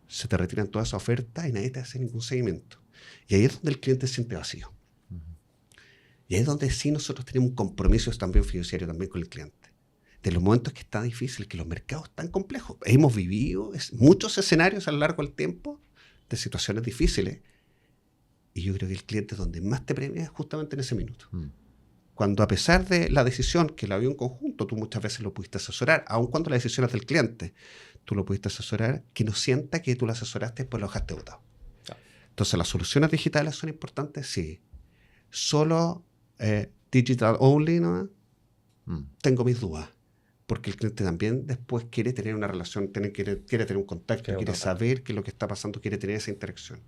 se te retiran todas esas ofertas y nadie te hace ningún seguimiento. Y ahí es donde el cliente se siente vacío. Y ahí es donde sí nosotros tenemos un compromiso también fiduciario también con el cliente. De los momentos que está difícil, que los mercados están complejos. Hemos vivido muchos escenarios a lo largo del tiempo de situaciones difíciles. Y yo creo que el cliente es donde más te premia es justamente en ese minuto. Cuando a pesar de la decisión que la vio en conjunto, tú muchas veces lo pudiste asesorar, aun cuando la decisión es del cliente, tú lo pudiste asesorar, que no sienta que tú lo asesoraste y después lo dejaste botado. Entonces, las soluciones digitales son importantes, sí. Solo digital only, ¿no? Tengo mis dudas. Porque el cliente también después quiere tener una relación, quiere tener un contacto, quiere saber qué es lo que está pasando, quiere tener esa interacción.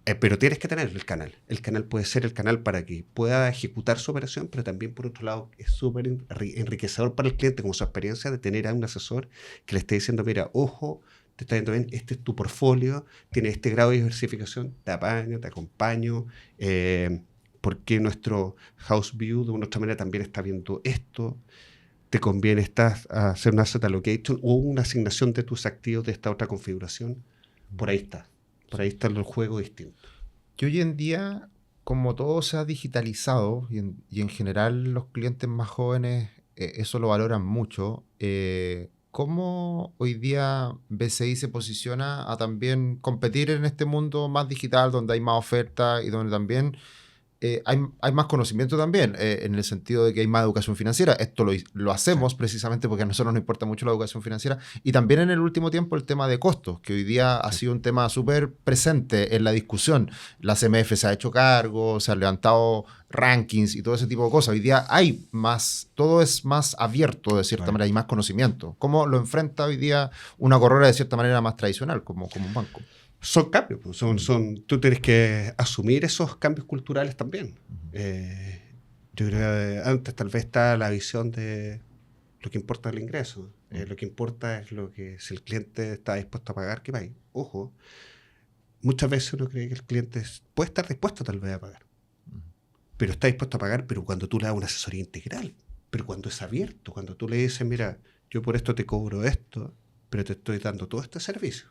Pero tienes que tener el canal. El canal puede ser el canal para que pueda ejecutar su operación, pero también, por otro lado, es súper enriquecedor para el cliente como su experiencia de tener a un asesor que le esté diciendo, mira, ojo, te está yendo bien, este es tu portfolio, tiene este grado de diversificación, te apaño, te acompaño, porque nuestro house view de una otra manera también está viendo esto. te conviene hacer una asset allocation o una asignación de tus activos de esta otra configuración. Por ahí está. Por ahí está el juego distinto. Y hoy en día, como todo se ha digitalizado y en general los clientes más jóvenes eso lo valoran mucho, ¿cómo hoy día BCI se posiciona a también competir en este mundo más digital donde hay más oferta y donde también hay más conocimiento también, en el sentido de que hay más educación financiera? Esto lo hacemos precisamente porque a nosotros nos importa mucho la educación financiera. Y también en el último tiempo el tema de costos, que hoy día ha sido un tema súper presente en la discusión. La CMF se ha hecho cargo, se han levantado rankings y todo ese tipo de cosas. Hoy día hay más, todo es más abierto de cierta manera, hay más conocimiento. ¿Cómo lo enfrenta hoy día una corredora de cierta manera más tradicional como un banco? Son cambios, pues, tú tienes que asumir esos cambios culturales también. Yo creo que antes tal vez está la visión de lo que importa es el ingreso. Lo que importa es lo que si el cliente está dispuesto a pagar, que pague. Ojo, muchas veces uno cree que el cliente puede estar dispuesto tal vez a pagar, pero está dispuesto a pagar, pero cuando tú le das una asesoría integral, pero cuando es abierto, cuando tú le dices, mira, yo por esto te cobro esto, pero te estoy dando todo este servicio.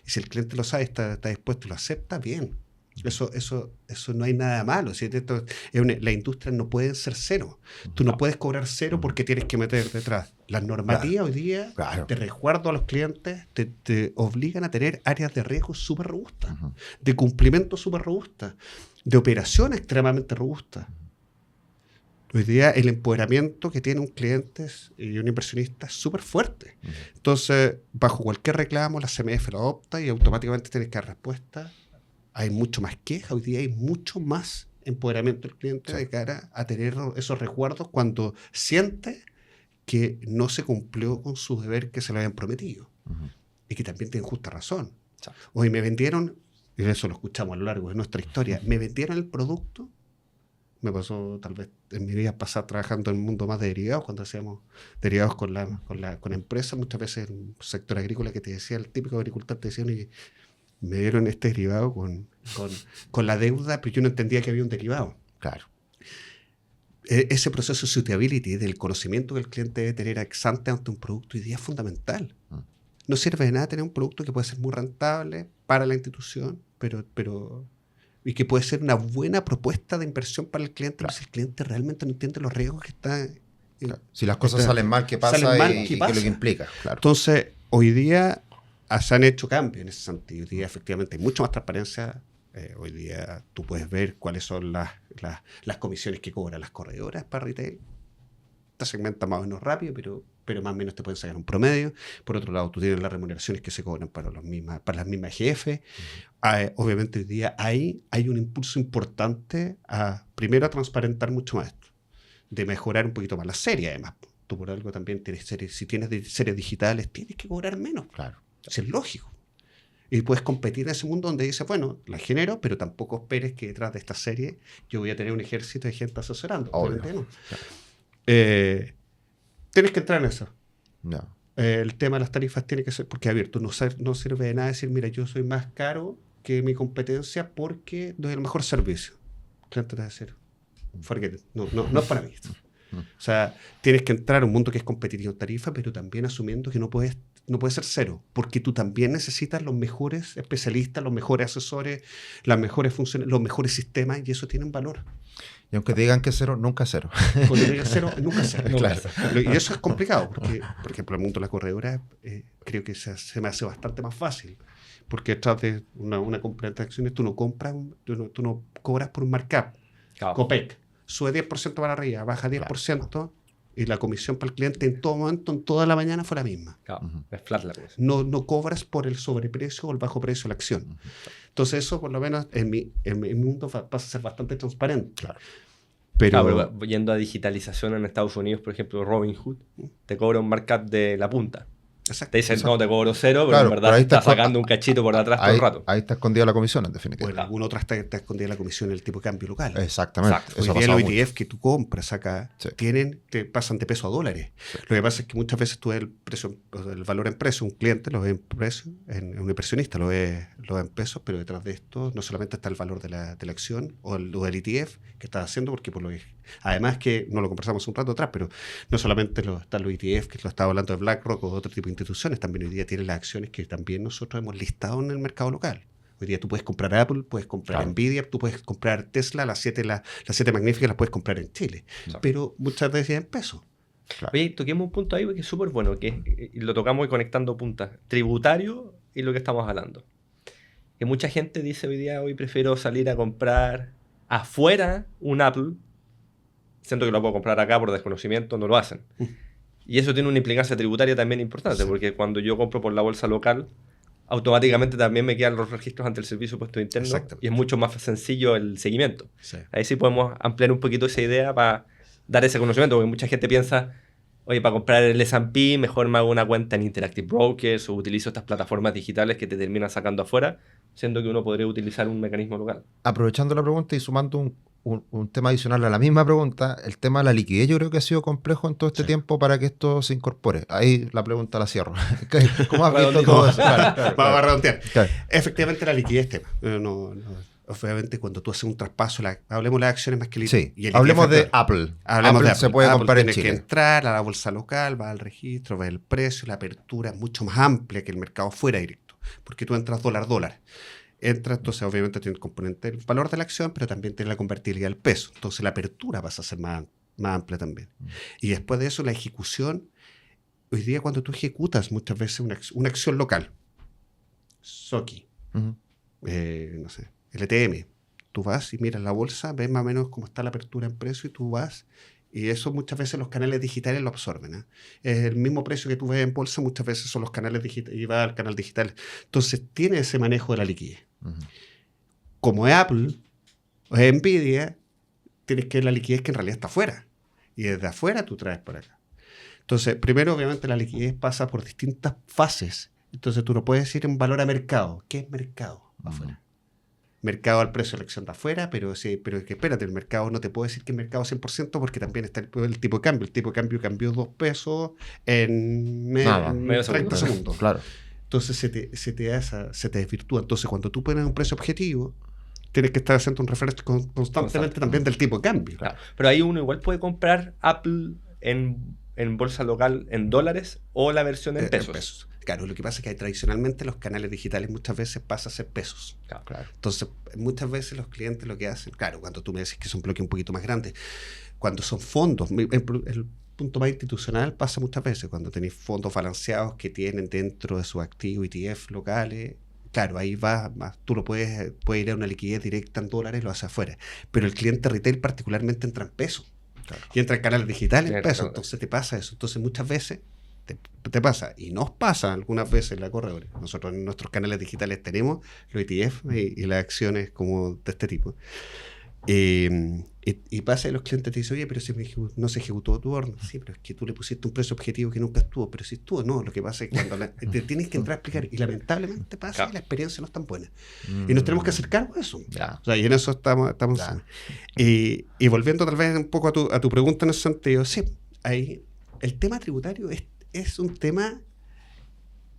Y si el cliente lo sabe, está dispuesto y lo acepta, bien. Eso no hay nada malo. ¿Sí? La industria no puede ser cero. Tú no puedes cobrar cero porque tienes que meter detrás. Las normativas hoy día de resguardo a los clientes te obligan a tener áreas de riesgo súper robustas, de cumplimiento súper robustas, de operación extremadamente robustas. Hoy día el empoderamiento que tiene un cliente y un inversionista es súper fuerte. Entonces, bajo cualquier reclamo, la CMF lo adopta y automáticamente tienes que dar respuesta. Hay mucho más queja, hoy día hay mucho más empoderamiento del cliente de cara a tener esos resguardos cuando siente que no se cumplió con su deber que se le habían prometido. Y que también tienen justa razón. Hoy me vendieron, y eso lo escuchamos a lo largo de nuestra historia, me vendieron el producto. Me pasó tal vez en mi vida pasar trabajando en el mundo más de derivados, cuando hacíamos derivados con empresas, muchas veces en el sector agrícola, que te decía, el típico agricultor te decía, y me dieron este derivado con la deuda, pero yo no entendía que había un derivado. Claro. Ese proceso de suitability, del conocimiento que el cliente debe tener ex ante un producto, hoy día es fundamental. No sirve de nada tener un producto que puede ser muy rentable para la institución, pero y que puede ser una buena propuesta de inversión para el cliente, pero si el cliente realmente no entiende los riesgos que está... Si las cosas salen mal, ¿qué pasa? ¿Qué es lo que implica? Claro. Entonces, hoy día se han hecho cambios en ese sentido. Hoy día efectivamente hay mucha más transparencia. Hoy día tú puedes ver cuáles son las comisiones que cobran las corredoras para retail. Te segmenta más o menos rápido, pero más o menos te pueden sacar un promedio. Por otro lado, tú tienes las remuneraciones que se cobran para las mismas GF. Obviamente hoy día hay un impulso importante primero a transparentar mucho más esto, de mejorar un poquito más la serie además. Tú por algo también tienes series, si tienes series digitales, tienes que cobrar menos. Claro. Eso es lógico. Y puedes competir en ese mundo donde dices, bueno, la genero, pero tampoco esperes que detrás de esta serie yo voy a tener un ejército de gente asesorando. Obviamente no. Tienes que entrar en eso. No. El tema de las tarifas tiene que ser, porque abierto, no sirve de nada decir, mira, yo soy más caro que mi competencia porque doy el mejor servicio. Cliente te va a decir, forget it. No es para mí esto. O sea, tienes que entrar a un mundo que es competitivo en tarifa, pero también asumiendo que no puede ser cero, porque tú también necesitas los mejores especialistas, los mejores asesores, las mejores funciones, los mejores sistemas, y eso tiene un valor. Y aunque te digan que es cero, nunca es cero. Cuando te digan cero, nunca es cero. Claro. Y eso es complicado, porque, por ejemplo, el mundo de la corredora creo que se me hace bastante más fácil, porque detrás de una compra de acciones tú no cobras por un markup. Claro. Copec sube 10% para arriba, baja 10%, claro. Y la comisión para el cliente en todo momento, en toda la mañana fue la misma. Claro. Es flat la cosa. No cobras por el sobreprecio o el bajo precio de la acción. Entonces eso, por lo menos, en mi mundo pasa a ser bastante transparente. Claro. Pero yendo a digitalización en Estados Unidos, por ejemplo, Robinhood te cobra un markup de la punta. Exacto, te dicen, exacto. no, te cobro cero, pero Claro, en verdad pero ahí está está sacando un cachito por atrás todo el rato. Ahí está escondida la comisión, en O definitiva. en alguna otra está escondida la comisión en el tipo de cambio local. Exactamente. Exacto. Hoy Eso ha día pasado los mucho. ETF que tú compras acá Sí. te pasan de peso a dólares. Lo que pasa es que muchas veces tú ves el valor en precio, un cliente lo ve en precio, un inversionista lo ve en pesos, pero detrás de esto no solamente está el valor de la acción o del ETF que estás haciendo, porque por lo que además que no lo conversamos un rato atrás, pero no solamente están los ETF, que lo estaba hablando de BlackRock o de otro tipo de instituciones, también hoy día tienen las acciones que también nosotros hemos listado en el mercado local. Hoy día tú puedes comprar Apple, puedes comprar Nvidia, tú puedes comprar Tesla, las siete magníficas las puedes comprar en Chile, pero muchas veces en pesos. Claro. Oye, toquemos un punto ahí que es súper bueno, y lo tocamos y conectando puntas. Tributario y lo que estamos hablando. Que mucha gente dice hoy prefiero salir a comprar afuera un Apple, siento que lo puedo comprar acá por desconocimiento, no lo hacen. Y eso tiene una implicancia tributaria también importante, porque cuando yo compro por la bolsa local, automáticamente también me quedan los registros ante el Servicio de Impuestos Internos y es mucho más sencillo el seguimiento. Sí. Ahí sí podemos ampliar un poquito esa idea para dar ese conocimiento, porque mucha gente piensa, oye, para comprar el S&P mejor me hago una cuenta en Interactive Brokers o utilizo estas plataformas digitales que te terminan sacando afuera, siendo que uno podría utilizar un mecanismo local. Aprovechando la pregunta y sumando un tema adicional a la misma pregunta, el tema de la liquidez yo creo que ha sido complejo en todo este tiempo para que esto se incorpore. Ahí la pregunta la cierro. ¿Cómo has visto todo eso? Vamos a redondear. Efectivamente la liquidez tema. Obviamente cuando tú haces un traspaso, hablemos de las acciones más que el Sí, hablemos de Apple. Hablemos de Apple. Se puede comprar en Chile. Tienes que entrar a la bolsa local, vas al registro, ves el precio, la apertura es mucho más amplia que el mercado fuera directo, porque tú entras dólar. Entonces obviamente tiene el componente del valor de la acción, pero también tiene la convertibilidad del peso. Entonces la apertura pasa a ser más amplia también. Y después de eso la ejecución, hoy día cuando tú ejecutas muchas veces una acción local, SOKI, no sé, LTM, tú vas y miras la bolsa, ves más o menos cómo está la apertura en precio y tú vas, y eso muchas veces los canales digitales lo absorben. Es el mismo precio que tú ves en bolsa, muchas veces son los canales digitales, y va al canal digital. Entonces tiene ese manejo de la liquidez. Como es Apple o es Nvidia, tienes que ver la liquidez que en realidad está afuera, y desde afuera tú traes para acá. Entonces, primero obviamente la liquidez pasa por distintas fases. Entonces tú no puedes ir en valor a mercado. ¿Qué es mercado afuera? Mercado al precio de la acción de afuera, pero es que espérate, el mercado no te puedo decir que es mercado 100% porque también está el tipo de cambio. El tipo de cambio cambió 2 pesos en medio 30 segundos. Claro. Entonces se te desvirtúa. Entonces cuando tú pones un precio objetivo, tienes que estar haciendo un referente constantemente también del tipo de cambio. Claro. Pero ahí uno igual puede comprar Apple en bolsa local en dólares o la versión en pesos. Claro, lo que pasa es que tradicionalmente los canales digitales muchas veces pasan a ser pesos. Claro. Entonces, muchas veces los clientes lo que hacen, claro, cuando tú me dices que son bloques un poquito más grandes, cuando son fondos, el punto más institucional pasa muchas veces, cuando tenéis fondos balanceados que tienen dentro de sus activos ETF locales, claro, ahí tú lo puedes ir a una liquidez directa en dólares, lo haces afuera. Pero el cliente retail particularmente entra en pesos. Claro. Y entra en canales digitales en pesos, entonces te pasa eso. Entonces muchas veces te pasa, y nos pasa algunas veces en la corredora. Nosotros en nuestros canales digitales tenemos los ETF y las acciones como de este tipo. Y pasa y los clientes te dicen, oye, pero si no se ejecutó tu orden. Sí, pero es que tú le pusiste un precio objetivo que nunca estuvo, pero sí estuvo. No, lo que pasa es que cuando te tienes que entrar a explicar, y lamentablemente pasa y la experiencia no es tan buena. Y nos tenemos que hacer cargo de eso. O sea, y en eso estamos y volviendo tal vez un poco a tu pregunta en ese sentido, sí, ahí el tema tributario es un tema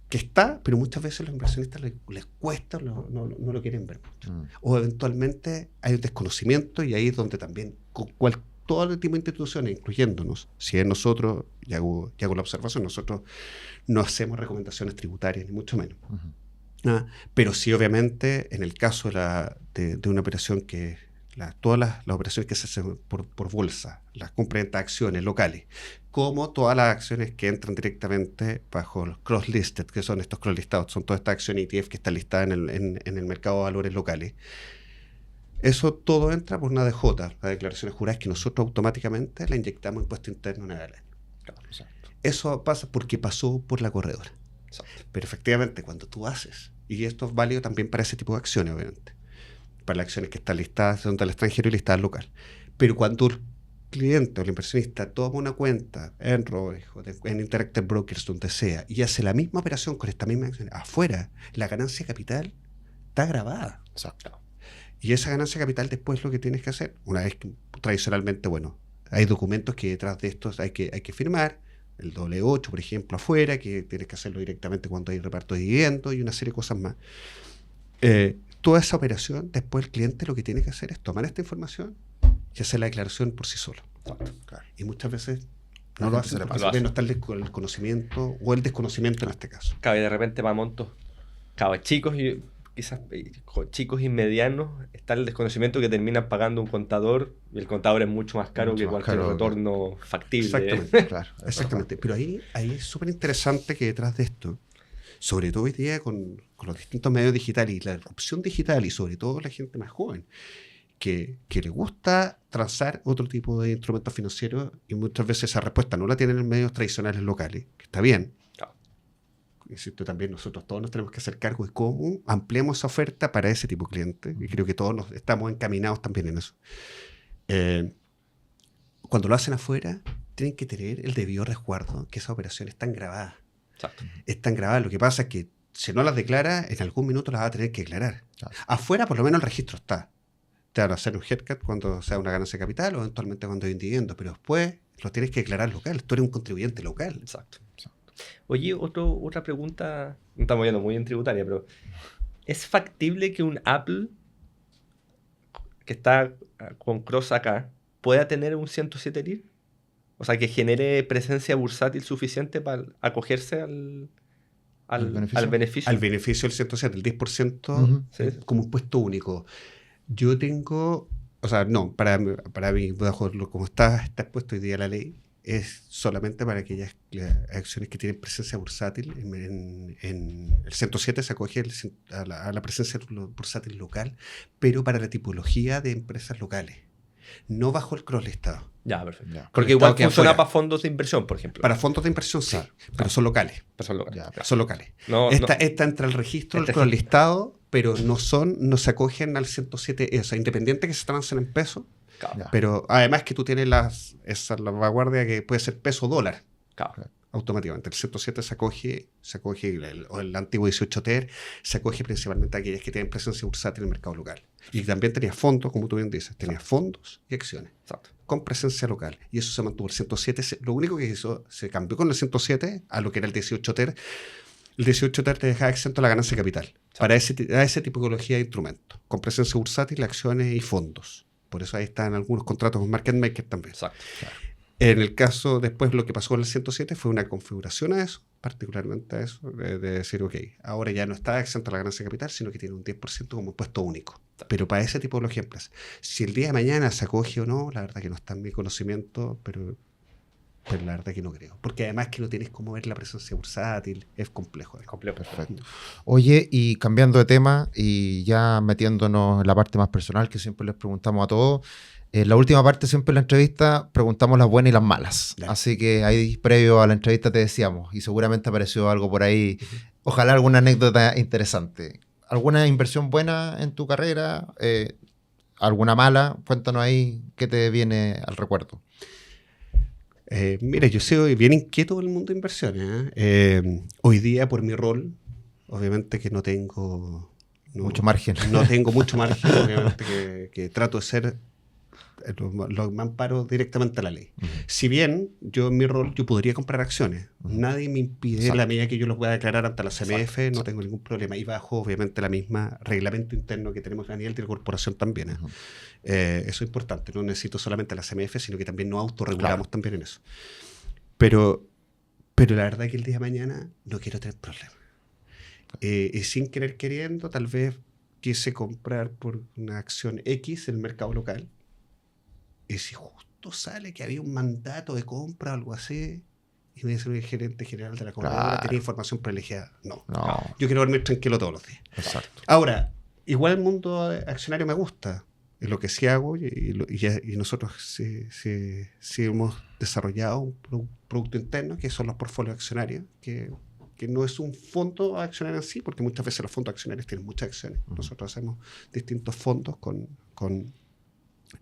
que está, pero muchas veces a los inversionistas les cuesta, no lo quieren ver mucho. O eventualmente hay un desconocimiento, y ahí es donde también todo el tipo de instituciones, incluyéndonos, si es nosotros, y hago la observación, nosotros no hacemos recomendaciones tributarias, ni mucho menos. Pero sí, obviamente, en el caso de una operación que todas las operaciones que se hacen por bolsa, las compras de acciones locales, como todas las acciones que entran directamente bajo los cross-listed, que son estos cross-listados, son todas estas acciones ETF que están listadas en el mercado de valores locales. Eso todo entra por una DJ, las declaraciones juradas, que nosotros automáticamente la inyectamos impuesto interno una vez al año. Claro, eso pasa porque pasó por la corredora. Exacto. Pero efectivamente, cuando tú haces, y esto es válido también para ese tipo de acciones, obviamente, para las acciones que están listadas, son del extranjero y listadas local. Pero cuando cliente o el inversionista toma una cuenta en Robex o en Interactive Brokers, donde sea, y hace la misma operación con esta misma acción, afuera, la ganancia de capital está grabada. Exacto. Y esa ganancia de capital después lo que tienes que hacer, una vez que tradicionalmente, bueno, hay documentos que detrás de estos hay que firmar, el W8, por ejemplo, afuera, que tienes que hacerlo directamente cuando hay reparto de dividendos y una serie de cosas más. Toda esa operación, después el cliente lo que tiene que hacer es tomar esta información y hacer la declaración por sí solo. Claro. Y muchas veces La no lo gente hacen se le porque pasa. no está el conocimiento o el desconocimiento en este caso. Claro, y de repente va a montos, claro, chicos y quizás chicos y medianos, está el desconocimiento que terminan pagando un contador y el contador es mucho más caro Mucho que más cualquier caro, retorno factible. Exactamente. Claro, es Exactamente. Pero ahí es súper interesante que detrás de esto, sobre todo hoy día con los distintos medios digitales y la opción digital y sobre todo la gente más joven, que le gusta transar otro tipo de instrumentos financieros y muchas veces esa respuesta no la tienen en medios tradicionales locales, que está bien. Claro. Insisto, también nosotros todos nos tenemos que hacer cargo de cómo ampliamos esa oferta para ese tipo de clientes y creo que todos estamos encaminados también en eso. Cuando lo hacen afuera, tienen que tener el debido resguardo que esas operaciones están grabadas. Exacto. Están grabadas. Lo que pasa es que si no las declara, en algún minuto las va a tener que declarar. Claro. Afuera, por lo menos, el registro está. Te van a hacer un haircut cuando sea una ganancia de capital o eventualmente cuando hay un dividendo, pero después lo tienes que declarar local. Tú eres un contribuyente local. Exacto. Oye, otra pregunta, no estamos yendo muy en tributaria, pero ¿es factible que un Apple que está con Cross acá pueda tener un 107 TIR? O sea, que genere presencia bursátil suficiente para acogerse al beneficio. Al beneficio del 107, el 10% Ujú. Sí. como impuesto único. Yo tengo, o sea, no, para mí, bajo como está expuesto hoy día la ley, es solamente para aquellas acciones que tienen presencia bursátil. En el 107 se acoge a la presencia bursátil local, pero para la tipología de empresas locales, no bajo el cross listado. Ya, perfecto. Ya. Porque igual que funciona afuera. para fondos de inversión, por ejemplo. Para fondos de inversión sí, pero son locales. Pero son locales. Ya, Claro. Son locales. No, Esta no. entra el registro del Este cross listado, pero no se acogen al 107, o sea, independiente que se trancen en pesos. Claro, Ya. Pero además que tú tienes esa salvaguardia que puede ser peso o dólar claro. automáticamente. El 107 se acoge o el antiguo 18 TER se acoge principalmente a aquellas que tienen presencia bursátil en el mercado local. Y también tenía fondos, como tú bien dices, tenía fondos y acciones Exacto. con presencia local. Y eso se mantuvo. El 107, lo único que hizo, se cambió con el 107 a lo que era el 18 TER. El 18 TER te dejaba exento la ganancia de capital para esa tipología de instrumentos, con presencia bursátil, acciones y fondos. Por eso ahí están algunos contratos con market maker también. Exacto. En el caso, después lo que pasó con el 107 fue una configuración a eso, particularmente a eso, de decir, ok, ahora ya no está exento la ganancia de capital, sino que tiene un 10% como impuesto único. Pero para ese tipo de empresas. Si el día de mañana se acoge o no, la verdad que no está en mi conocimiento, pero la verdad que no creo. Porque además que no tienes cómo ver la presencia bursátil, es complejo. Es complejo. Perfecto. Oye, y cambiando de tema y ya metiéndonos en la parte más personal que siempre les preguntamos a todos, en la última parte siempre de la entrevista preguntamos las buenas y las malas. Dale. Así que ahí previo a la entrevista te decíamos, y seguramente apareció algo por ahí, ojalá alguna anécdota interesante. ¿Alguna inversión buena en tu carrera? ¿Alguna mala? Cuéntanos ahí qué te viene al recuerdo. Mira, yo soy bien inquieto del mundo de inversiones. Hoy día, por mi rol, obviamente que no tengo Mucho margen. No tengo mucho margen, obviamente que trato de ser lo me amparo directamente a la ley. Si bien yo en mi rol yo podría comprar acciones, nadie me impide, Exacto. en la medida que yo los pueda declarar ante la CMF, Exacto. no tengo ningún problema. Y bajo, obviamente, la misma reglamento interno que tenemos a nivel de la corporación también. Eso es importante. No necesito solamente la CMF, sino que también nos autorregulamos también en eso. Pero la verdad es que el día de mañana no quiero tener problemas. Y sin querer queriendo, tal vez quise comprar por una acción X en el mercado local. Y si justo sale que había un mandato de compra o algo así, y me dice el gerente general de la corredora, Claro. tenía información privilegiada. No. No, Yo quiero dormir tranquilo todos los días. exacto. Ahora, igual el mundo accionario me gusta. Es lo que sí hago y nosotros sí hemos desarrollado un producto interno que son los portfolios accionarios, que no es un fondo accionario en sí, porque muchas veces los fondos accionarios tienen muchas acciones. Nosotros hacemos distintos fondos con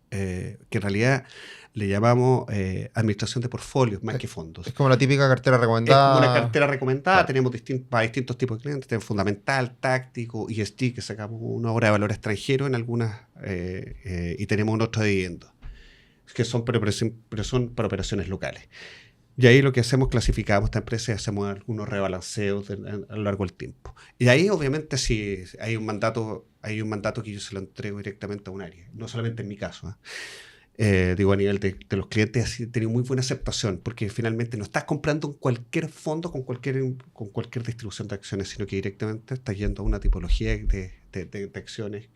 que en realidad le llamamos administración de portfolios más que fondos. Es como la típica cartera recomendada. Es como una cartera recomendada, Claro. tenemos para distintos tipos de clientes, tenemos fundamental, táctico, ESG, que sacamos una obra de valor extranjero en algunas, y tenemos un otro de dividendos, que son pero son para operaciones locales. Y ahí lo que hacemos, clasificamos esta empresa y hacemos algunos rebalanceos a lo largo del tiempo. Y ahí, obviamente, si hay un mandato que yo se lo entrego directamente a un área, no solamente en mi caso, digo, a nivel de los clientes, así, he tenido muy buena aceptación, porque finalmente no estás comprando en cualquier fondo con cualquier distribución de acciones, sino que directamente estás yendo a una tipología de acciones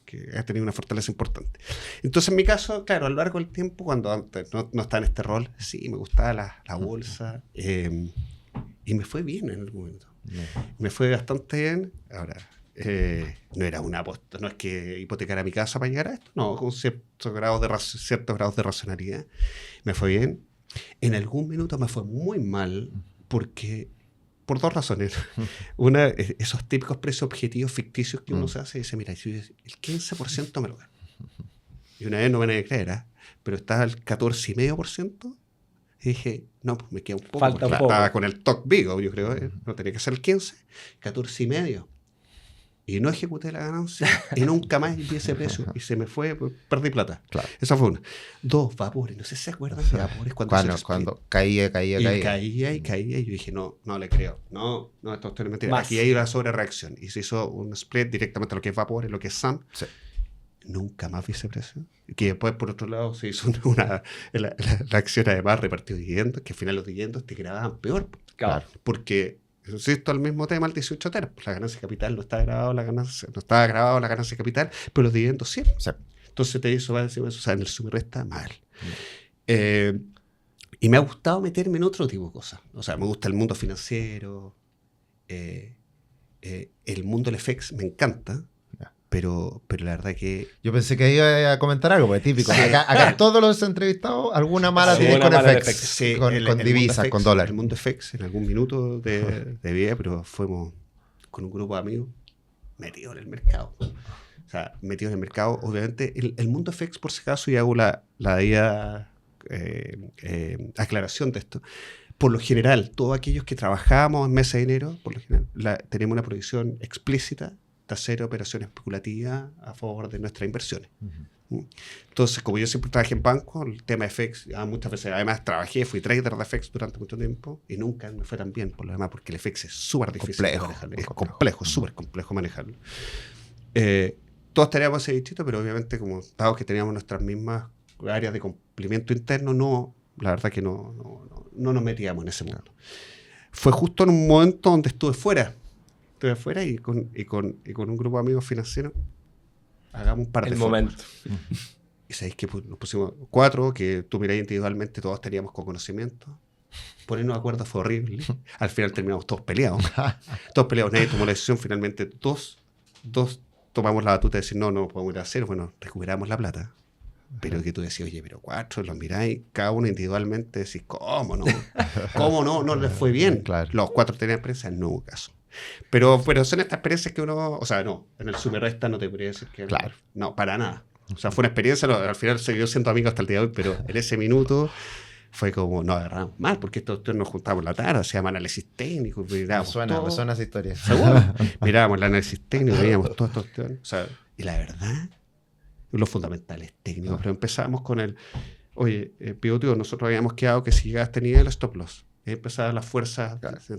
que ha tenido una fortaleza importante. Entonces, en mi caso, claro, a lo largo del tiempo, cuando antes no estaba en este rol, sí, me gustaba la bolsa, y me fue bien en algún momento. Me fue bastante bien. Ahora, no era una apuesta, no es que hipotecara mi casa para llegar a esto, no, con ciertos grados de racionalidad. Me fue bien. En algún minuto me fue muy mal por dos razones. Una, esos típicos precios objetivos ficticios que uno se hace y dice, mira, si el 15% me lo gano. Y una vez no me van a creer, pero estaba al 14,5%. Y dije, no, pues me queda un poco. Falta un poco. Estaba con el TOC Vigo, yo creo, no tenía que ser el 15, 14,5%. Y no ejecuté la ganancia y nunca más vi ese precio. Y se me fue, pues, perdí plata. Claro. Esa fue una. Dos, Vapores. No sé si se acuerdan de Vapores. Cuando caía. Y yo dije, no le creo. No, esto es mentira. Más. Aquí hay una sobrereacción. Y se hizo un split directamente a lo que es Vapores, lo que es SAM. Sí. Nunca más vi ese precio. Y que después, por otro lado, se hizo la acción además repartió dividendos, que al final los dividendos te grababan peor. Claro. Porque, insisto, al mismo tema, el 18 ter, la ganancia de capital no estaba grabado la ganancia de capital, pero los dividendos sí. Sí. Entonces te hizo, o sea, en el suma y resta mal. Y me ha gustado meterme en otro tipo de cosas. O sea, me gusta el mundo financiero, el mundo del FX me encanta, pero la verdad que... Yo pensé que iba a comentar algo, porque es típico. Sí. Acá todos los entrevistados, alguna mala Sí, tienen con alguna mala FX, Sí, con el divisas, mundo con FX, dólares. El mundo FX en algún minuto de vida, pero fuimos con un grupo de amigos metidos en el mercado. O sea, metidos en el mercado. Obviamente, el mundo FX, por si acaso, y hago la debida aclaración de esto. Por lo general, todos aquellos que trabajamos en mesa de dinero, por lo general, tenemos una prohibición explícita de hacer operaciones especulativas a favor de nuestras inversiones. Entonces, como yo siempre trabajé en banco, el tema de FX, muchas veces, además fui trader de FX durante mucho tiempo y nunca me fue tan bien, por lo demás, porque el FX es súper difícil de manejarlo. Es complejo, súper complejo manejarlo. Todos teníamos ese bichito, pero obviamente, como dado que teníamos nuestras mismas áreas de cumplimiento interno, la verdad que no nos metíamos en ese mundo. Fue justo en un momento donde estuve fuera y con un grupo de amigos financieros hagamos un par de El forwards. momento. Y sabéis que nos pusimos 4, que tú mirás individualmente, todos teníamos con conocimiento. Ponernos de acuerdo fue horrible. Al final terminamos todos peleados. Nadie tomó la decisión. Finalmente, dos tomamos la batuta de decir, no podemos ir a hacer. Bueno, recuperamos la plata. Pero que tú decías, oye, pero 4, los miráis, cada uno individualmente, decís, ¿cómo no? ¿Cómo no? No les fue bien. Claro. Los 4 tenían experiencia, no hubo caso. Pero son estas experiencias que uno, o sea, no, en el sumerresta no te podría decir que... Claro. No, para nada. O sea, fue una experiencia, al final seguimos siendo amigos hasta el día de hoy, pero en ese minuto fue como, nos agarramos mal, porque estos nos juntábamos la tarde, hacíamos análisis técnico, Me suena esa historia. Seguro. Mirábamos el análisis técnico, veíamos todos estos temas. O sea, y la verdad, los fundamentales técnicos, pero empezamos con el, oye, pivoteo, nosotros habíamos quedado que si llegaba a este nivel, stop loss. Y empezaban las fuerzas,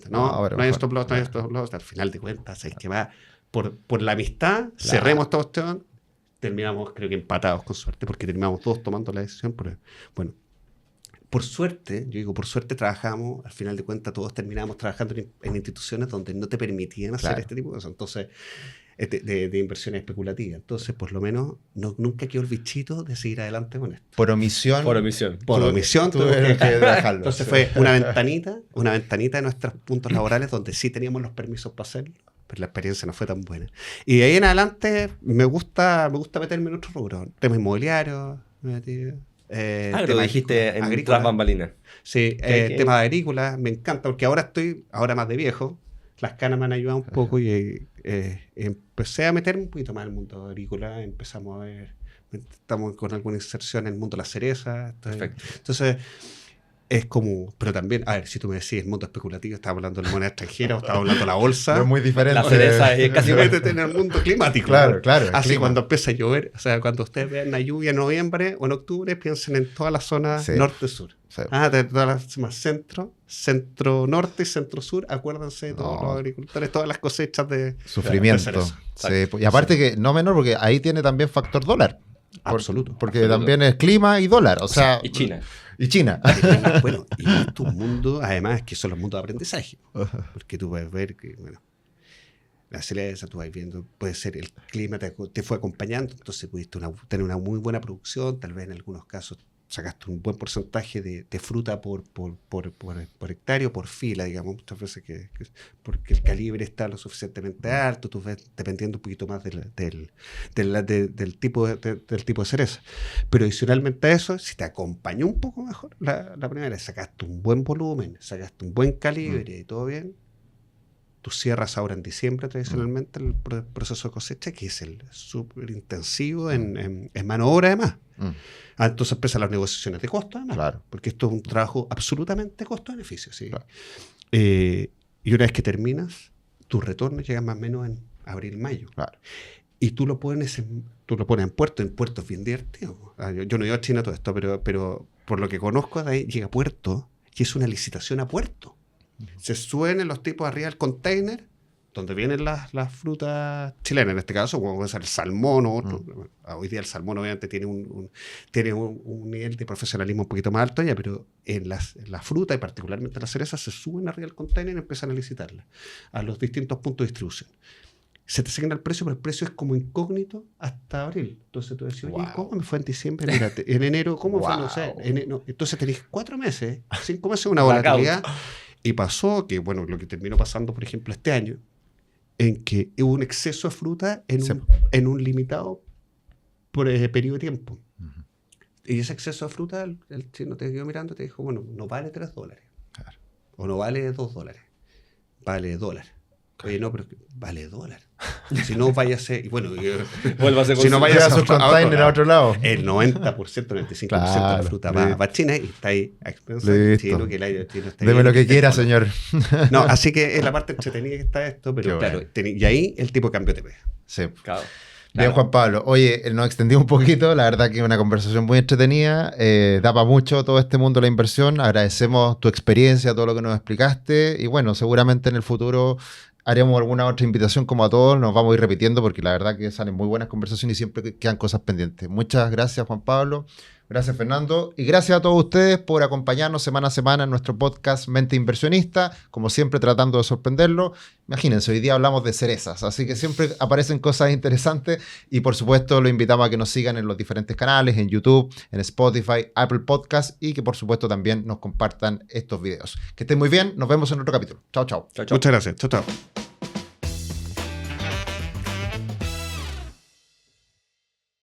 no hay stop loss, al final de cuentas, es que va, por la amistad, cerremos todo esto, terminamos creo que empatados con suerte, porque terminamos todos tomando la decisión. Bueno, por suerte, yo digo, por suerte trabajamos, al final de cuentas todos terminamos trabajando en instituciones donde no te permitían hacer este tipo de cosas. Entonces, de inversiones especulativas. Entonces, por lo menos, nunca quedó el bichito de seguir adelante con esto. Por omisión. Por omisión. Por omisión tuvieron que dejarlo. Entonces fue una ventanita de nuestros puntos laborales donde sí teníamos los permisos para hacerlo, pero la experiencia no fue tan buena. Y de ahí en adelante me gusta meterme en otro rubro. Temas inmobiliarios, me metí, Lo dijiste en agrícola. tras bambalinas. Sí, temas agrícolas, me encanta, porque ahora más de viejo, las canas me han ayudado un poco y empecé a meterme un poquito más en el mundo agrícola, empezamos a ver estamos con alguna inserción en el mundo de las cerezas. Perfecto. Entonces, es como, pero también, a ver, si tú me decís el mundo especulativo, ¿estás hablando de la moneda extranjera o estás hablando de la bolsa? No es muy diferente. La cereza es casi Métete en el mundo climático. Claro, ¿no? claro, el Así clima. cuando empieza a llover, o sea, cuando ustedes vean la lluvia en noviembre o en octubre, piensen en toda la zona Sí. norte-sur. Sí. De todas las más centro-norte y centro-sur, acuérdense de todos los agricultores, todas las cosechas de Sufrimiento. cereza. Sí, y aparte que no menor, porque ahí tiene también factor dólar. Absoluto. Porque Absoluto. también es clima y dólar. O sea, Y China. Y China. Bueno, y esto es un mundo, además, que son los mundos de aprendizaje. Porque tú puedes ver que, bueno, la cereza, tú vas viendo, puede ser el clima te fue acompañando, entonces pudiste tener una muy buena producción, tal vez en algunos casos sacaste un buen porcentaje de fruta por hectárea o por fila, digamos, muchas veces porque el calibre está lo suficientemente alto, tú ves dependiendo un poquito más del tipo de cereza. Pero adicionalmente a eso, si te acompañó un poco mejor la primera, sacaste un buen volumen, sacaste un buen calibre y todo bien, tú cierras ahora en diciembre tradicionalmente el proceso de cosecha, que es el súper intensivo en mano de obra además. Entonces empiezan las negociaciones de costo además, Claro. porque esto es un trabajo absolutamente costo-beneficio. ¿Sí? Claro. Y una vez que terminas, tus retornos llegan más o menos en abril-mayo. Claro. Y tú lo pones en puerto. En puerto es bien divertido. Yo no he ido a China todo esto, pero por lo que conozco, de ahí llega a puerto y es una licitación a puerto. Se suben los tipos arriba del container, donde vienen las frutas chilenas, en este caso, como puede ser el salmón o otro. Hoy día el salmón obviamente tiene un nivel de profesionalismo un poquito más alto ya, pero en la fruta y particularmente las cerezas se suben arriba del container y empiezan a licitarlas a los distintos puntos de distribución. Se te asigna el precio, pero el precio es como incógnito hasta abril. Entonces tú decís, oye, Wow. ¿cómo me fue en diciembre? Mírate, en enero, ¿cómo fue? No Wow. sé. Entonces tenéis 4 meses, 5 meses, una Blackout. volatilidad. Y pasó que, bueno, lo que terminó pasando, por ejemplo, este año, en que hubo un exceso de fruta en un limitado periodo de tiempo. Y ese exceso de fruta, el chino te quedó mirando y te dijo, bueno, no vale $3. Claro. O no vale $2. Vale $. Oye, no, pero vale $. Si no, váyase. Y bueno, Vuélvase con si no su- vayas Lleva su container a otro lado. el 90%, 95% de Claro, la fruta listo. va a China y está ahí a expensas del Listo. chino, que el aire chino está Deme bien. lo que quiera, señor. No, así que es la parte entretenida que está esto, pero Qué claro, bueno. y ahí el tipo de cambio te pega. Sí. Claro. Bien, Claro. Juan Pablo. Oye, nos extendimos un poquito. La verdad que es una conversación muy entretenida. Da para mucho todo este mundo de la inversión. Agradecemos tu experiencia, todo lo que nos explicaste. Y bueno, seguramente en el futuro haremos alguna otra invitación como a todos. Nos vamos a ir repitiendo porque la verdad que salen muy buenas conversaciones y siempre quedan cosas pendientes. Muchas gracias, Juan Pablo. Gracias, Fernando. Y gracias a todos ustedes por acompañarnos semana a semana en nuestro podcast Mente Inversionista. Como siempre, tratando de sorprenderlo. Imagínense, hoy día hablamos de cerezas, así que siempre aparecen cosas interesantes. Y por supuesto, lo invitamos a que nos sigan en los diferentes canales, en YouTube, en Spotify, Apple Podcast y que por supuesto también nos compartan estos videos. Que estén muy bien. Nos vemos en otro capítulo. Chao, chao. Chao, chao. Muchas gracias. Chao, chao.